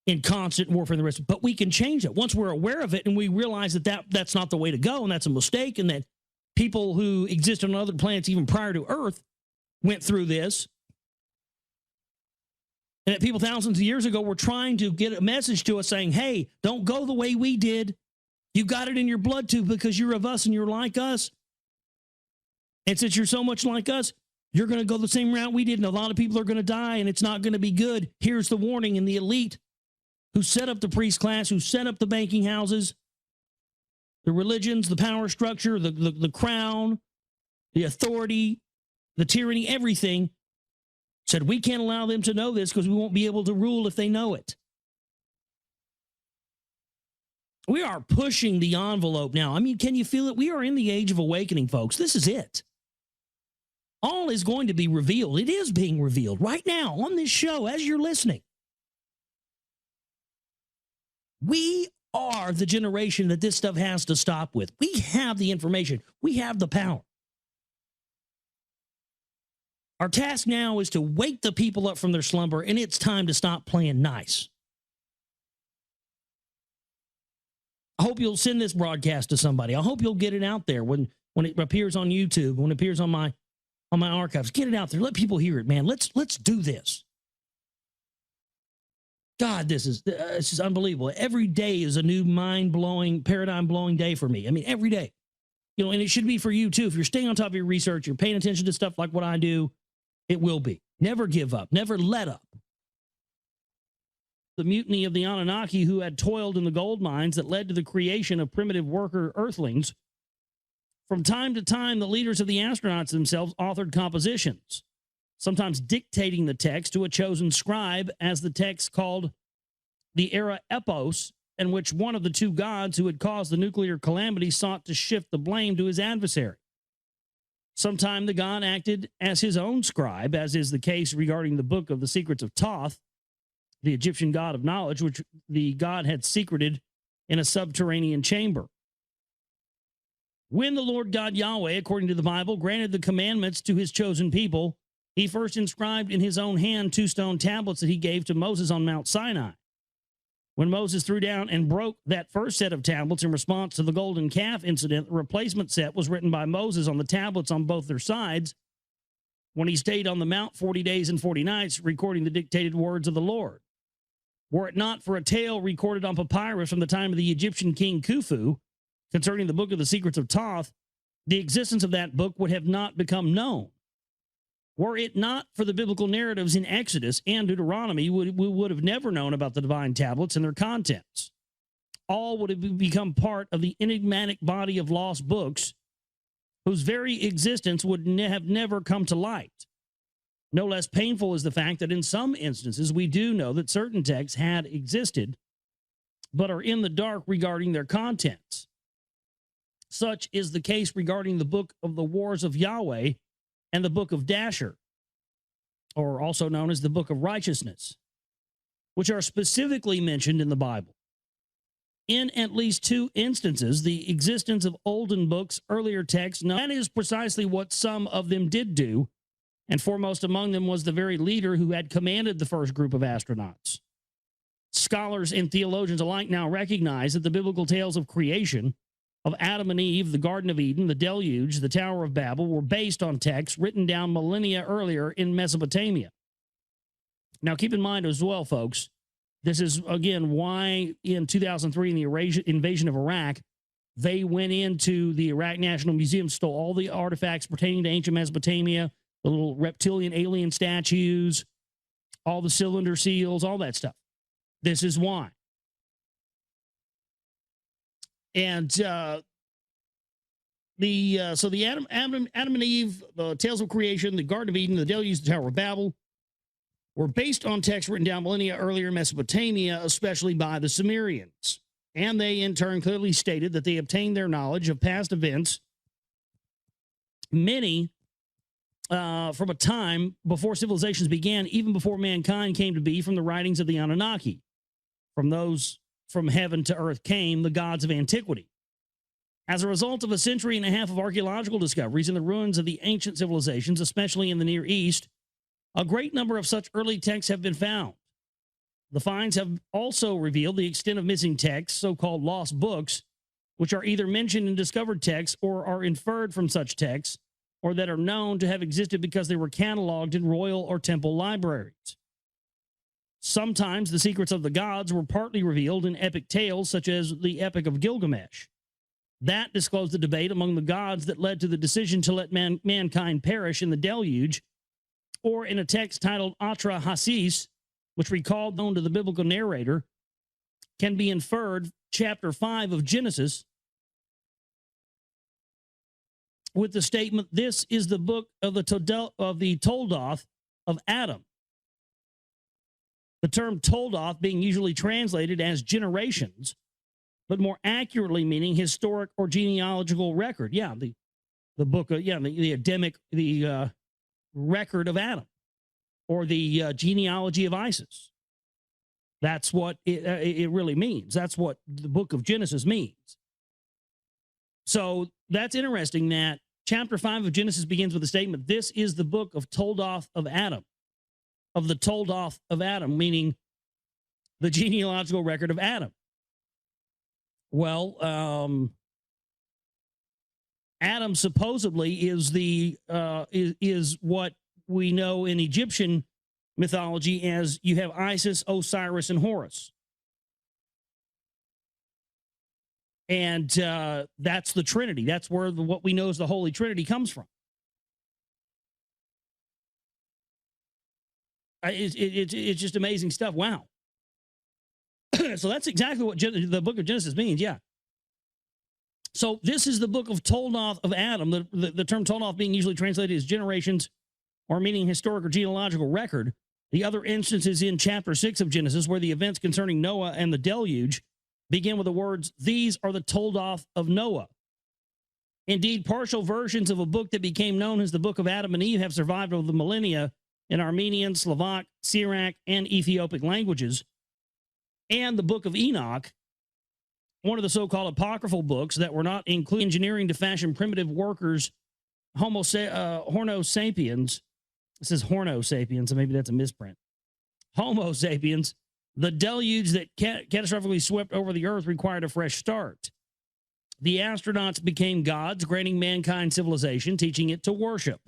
in constant warfare and the rest, but we can change it. Once we're aware of it and we realize that's not the way to go, and that's a mistake, and that people who exist on other planets even prior to Earth went through this, and that people thousands of years ago were trying to get a message to us saying, hey, don't go the way we did. You got it in your blood too, because you're of us and you're like us. And since you're so much like us, you're going to go the same route we did, and a lot of people are going to die, and it's not going to be good. Here's the warning. And the elite who set up the priest class, who set up the banking houses, the religions, the power structure, the crown, the authority, the tyranny, everything, said we can't allow them to know this because we won't be able to rule if they know it. We are pushing the envelope now. I mean, can you feel it? We are in the age of awakening, folks. This is it. All is going to be revealed. It is being revealed right now on this show as you're listening. We are the generation that this stuff has to stop with. We have the information. We have the power. Our task now is to wake the people up from their slumber, and it's time to stop playing nice. I hope you'll send this broadcast to somebody. I hope you'll get it out there when it appears on YouTube, when it appears on my archives. Get it out there. Let people hear it, man. Let's do this. God, this is unbelievable. Every day is a new mind-blowing, paradigm-blowing day for me. I mean, every day. And it should be for you, too. If you're staying on top of your research, you're paying attention to stuff like what I do, it will be. Never give up, never let up. The mutiny of the Anunnaki, who had toiled in the gold mines that led to the creation of primitive worker earthlings. From time to time, the leaders of the astronauts themselves authored compositions, sometimes dictating the text to a chosen scribe, as the text called the Era Epos, in which one of the two gods who had caused the nuclear calamity sought to shift the blame to his adversary. Sometime the god acted as his own scribe, as is the case regarding the Book of the Secrets of Thoth, the Egyptian god of knowledge, which the god had secreted in a subterranean chamber. When the Lord God Yahweh, according to the Bible, granted the commandments to his chosen people, he first inscribed in his own hand 2 stone tablets that he gave to Moses on Mount Sinai. When Moses threw down and broke that first set of tablets in response to the golden calf incident, the replacement set was written by Moses on the tablets on both their sides when he stayed on the mount 40 days and 40 nights, recording the dictated words of the Lord. Were it not for a tale recorded on papyrus from the time of the Egyptian king Khufu concerning the Book of the Secrets of Thoth, the existence of that book would have not become known. Were it not for the biblical narratives in Exodus and Deuteronomy, we would have never known about the divine tablets and their contents. All would have become part of the enigmatic body of lost books whose very existence would have never come to light. No less painful is the fact that in some instances we do know that certain texts had existed, but are in the dark regarding their contents. Such is the case regarding the Book of the Wars of Yahweh and the Book of Dasher, or also known as the Book of Righteousness, which are specifically mentioned in the Bible. In at least 2 instances, the existence of olden books, earlier texts, that is precisely what some of them did do, and foremost among them was the very leader who had commanded the first group of astronauts. Scholars and theologians alike now recognize that the biblical tales of creation, of Adam and Eve, the Garden of Eden, the Deluge, the Tower of Babel, were based on texts written down millennia earlier in Mesopotamia. Now, keep in mind as well, folks, this is, again, why in 2003, in the invasion of Iraq, they went into the Iraq National Museum, stole all the artifacts pertaining to ancient Mesopotamia, the little reptilian alien statues, all the cylinder seals, all that stuff. This is why. And so the Adam and Eve, the tales of creation, the Garden of Eden, the Deluge, the Tower of Babel, were based on texts written down millennia earlier in Mesopotamia, especially by the Sumerians. And they, in turn, clearly stated that they obtained their knowledge of past events, many from a time before civilizations began, even before mankind came to be, from the writings of the Anunnaki. From those from heaven to earth came the gods of antiquity. As a result of a century and a half of archaeological discoveries in the ruins of the ancient civilizations, especially in the Near East, a great number of such early texts have been found. The finds have also revealed the extent of missing texts, so-called lost books, which are either mentioned in discovered texts or are inferred from such texts, or that are known to have existed because they were cataloged in royal or temple libraries. Sometimes the secrets of the gods were partly revealed in epic tales, such as the Epic of Gilgamesh. That disclosed the debate among the gods that led to the decision to let mankind perish in the deluge, or in a text titled Atra Hasis, which recalled known to the biblical narrator, can be inferred chapter 5 of Genesis with the statement, "This is the book of the Toldoth of Adam." The term Toldoth being usually translated as generations, but more accurately meaning historic or genealogical record. Yeah, the book of, the Adamic, the record of Adam, or the genealogy of Isis. That's what it really means. That's what the book of Genesis means. So that's interesting that chapter 5 of Genesis begins with the statement, "This is the book of Toldoth of Adam," of the Toldoth of Adam, meaning the genealogical record of Adam. Well, Adam supposedly is is what we know in Egyptian mythology as you have Isis, Osiris, and Horus. And that's the Trinity. That's where what we know as the Holy Trinity comes from. It's just amazing stuff. Wow. So that's exactly what the book of Genesis means. Yeah. So this is the book of told off of Adam. The term told off being usually translated as generations or meaning historic or genealogical record. The other instances in chapter 6 of Genesis where the events concerning Noah and the deluge begin with the words, "These are the told off of Noah." Indeed, partial versions of a book that became known as the Book of Adam and Eve have survived over the millennia in Armenian, Slovak, Syriac, and Ethiopic languages. And the Book of Enoch, one of the so-called apocryphal books that were not included engineering to fashion primitive workers, Homo sapiens. It says Horno sapiens, so maybe that's a misprint. Homo sapiens, the deluge that catastrophically swept over the earth required a fresh start. The astronauts became gods, granting mankind civilization, teaching it to worship.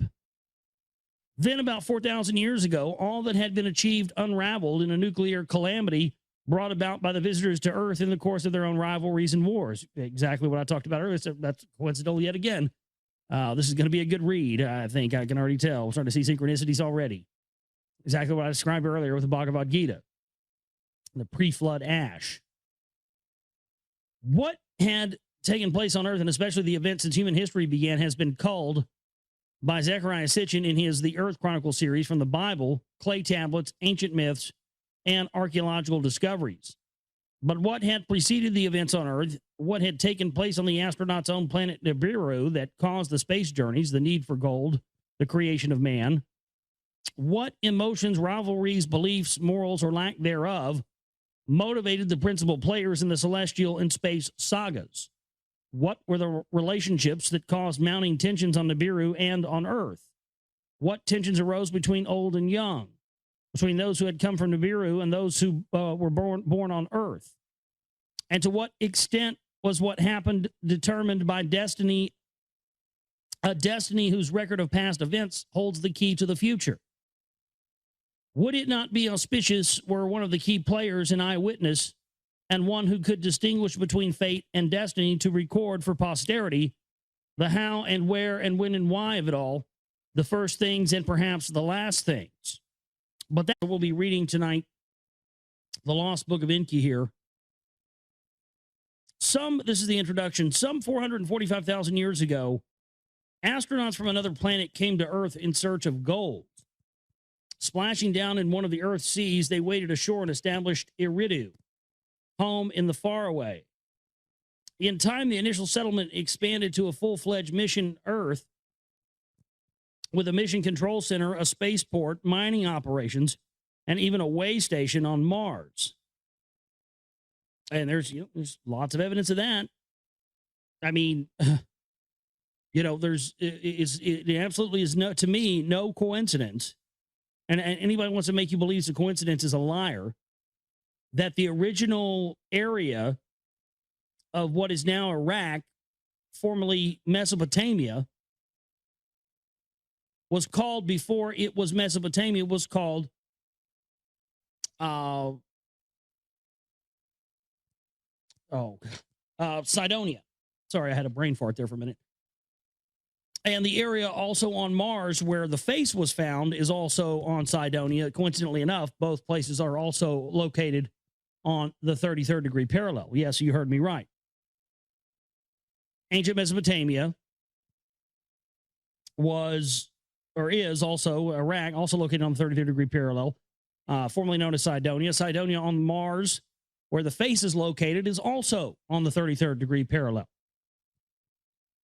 Then about 4,000 years ago, all that had been achieved unraveled in a nuclear calamity brought about by the visitors to Earth in the course of their own rivalries and wars. Exactly what I talked about earlier. So that's coincidental yet again. This is going to be a good read, I think. I can already tell. We're starting to see synchronicities already. Exactly what I described earlier with the Bhagavad Gita. The pre-flood ash. What had taken place on Earth, and especially the events since human history began, has been culled by Zecharia Sitchins in his The Earth Chronicle series from the Bible, clay tablets, ancient myths, and archaeological discoveries. But what had preceded the events on Earth, what had taken place on the astronauts' own planet Nibiru that caused the space journeys, the need for gold, the creation of man, what emotions, rivalries, beliefs, morals, or lack thereof motivated the principal players in the celestial and space sagas? What were the relationships that caused mounting tensions on Nibiru and on Earth? What tensions arose between old and young, between those who had come from Nibiru and those who were born on Earth? And to what extent was what happened determined by destiny, a destiny whose record of past events holds the key to the future? Would it not be auspicious were one of the key players an eyewitness and one who could distinguish between fate and destiny to record for posterity the how and where and when and why of it all, the first things and perhaps the last things? But that we'll be reading tonight, the Lost Book of Enki here. This is the introduction. Some 445,000 years ago, astronauts from another planet came to Earth in search of gold. Splashing down in one of the Earth's seas, they waded ashore and established Eridu, home in the faraway. In time, the initial settlement expanded to a full-fledged mission Earth with a mission control center, a spaceport, mining operations, and even a way station on Mars. And there's lots of evidence of that. I mean, it absolutely is to me, no coincidence. And anybody wants to make you believe it's a coincidence is a liar, that the original area of what is now Iraq, formerly Mesopotamia, was called, before it was Mesopotamia, was called Cydonia. Sorry, I had a brain fart there for a minute. And the area also on Mars where the face was found is also on Cydonia. Coincidentally enough, both places are also located on the 33rd degree parallel. Yes, you heard me right. Ancient Mesopotamia was, or is also, Iraq, also located on the 33rd degree parallel, formerly known as Cydonia. Cydonia on Mars, where the face is located, is also on the 33rd degree parallel.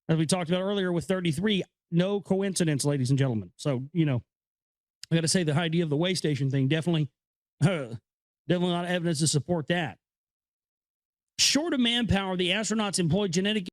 As we talked about earlier with 33, no coincidence, ladies and gentlemen. So, I got to say the idea of the way station thing, definitely a lot of evidence to support that. Short of manpower, the astronauts employed genetic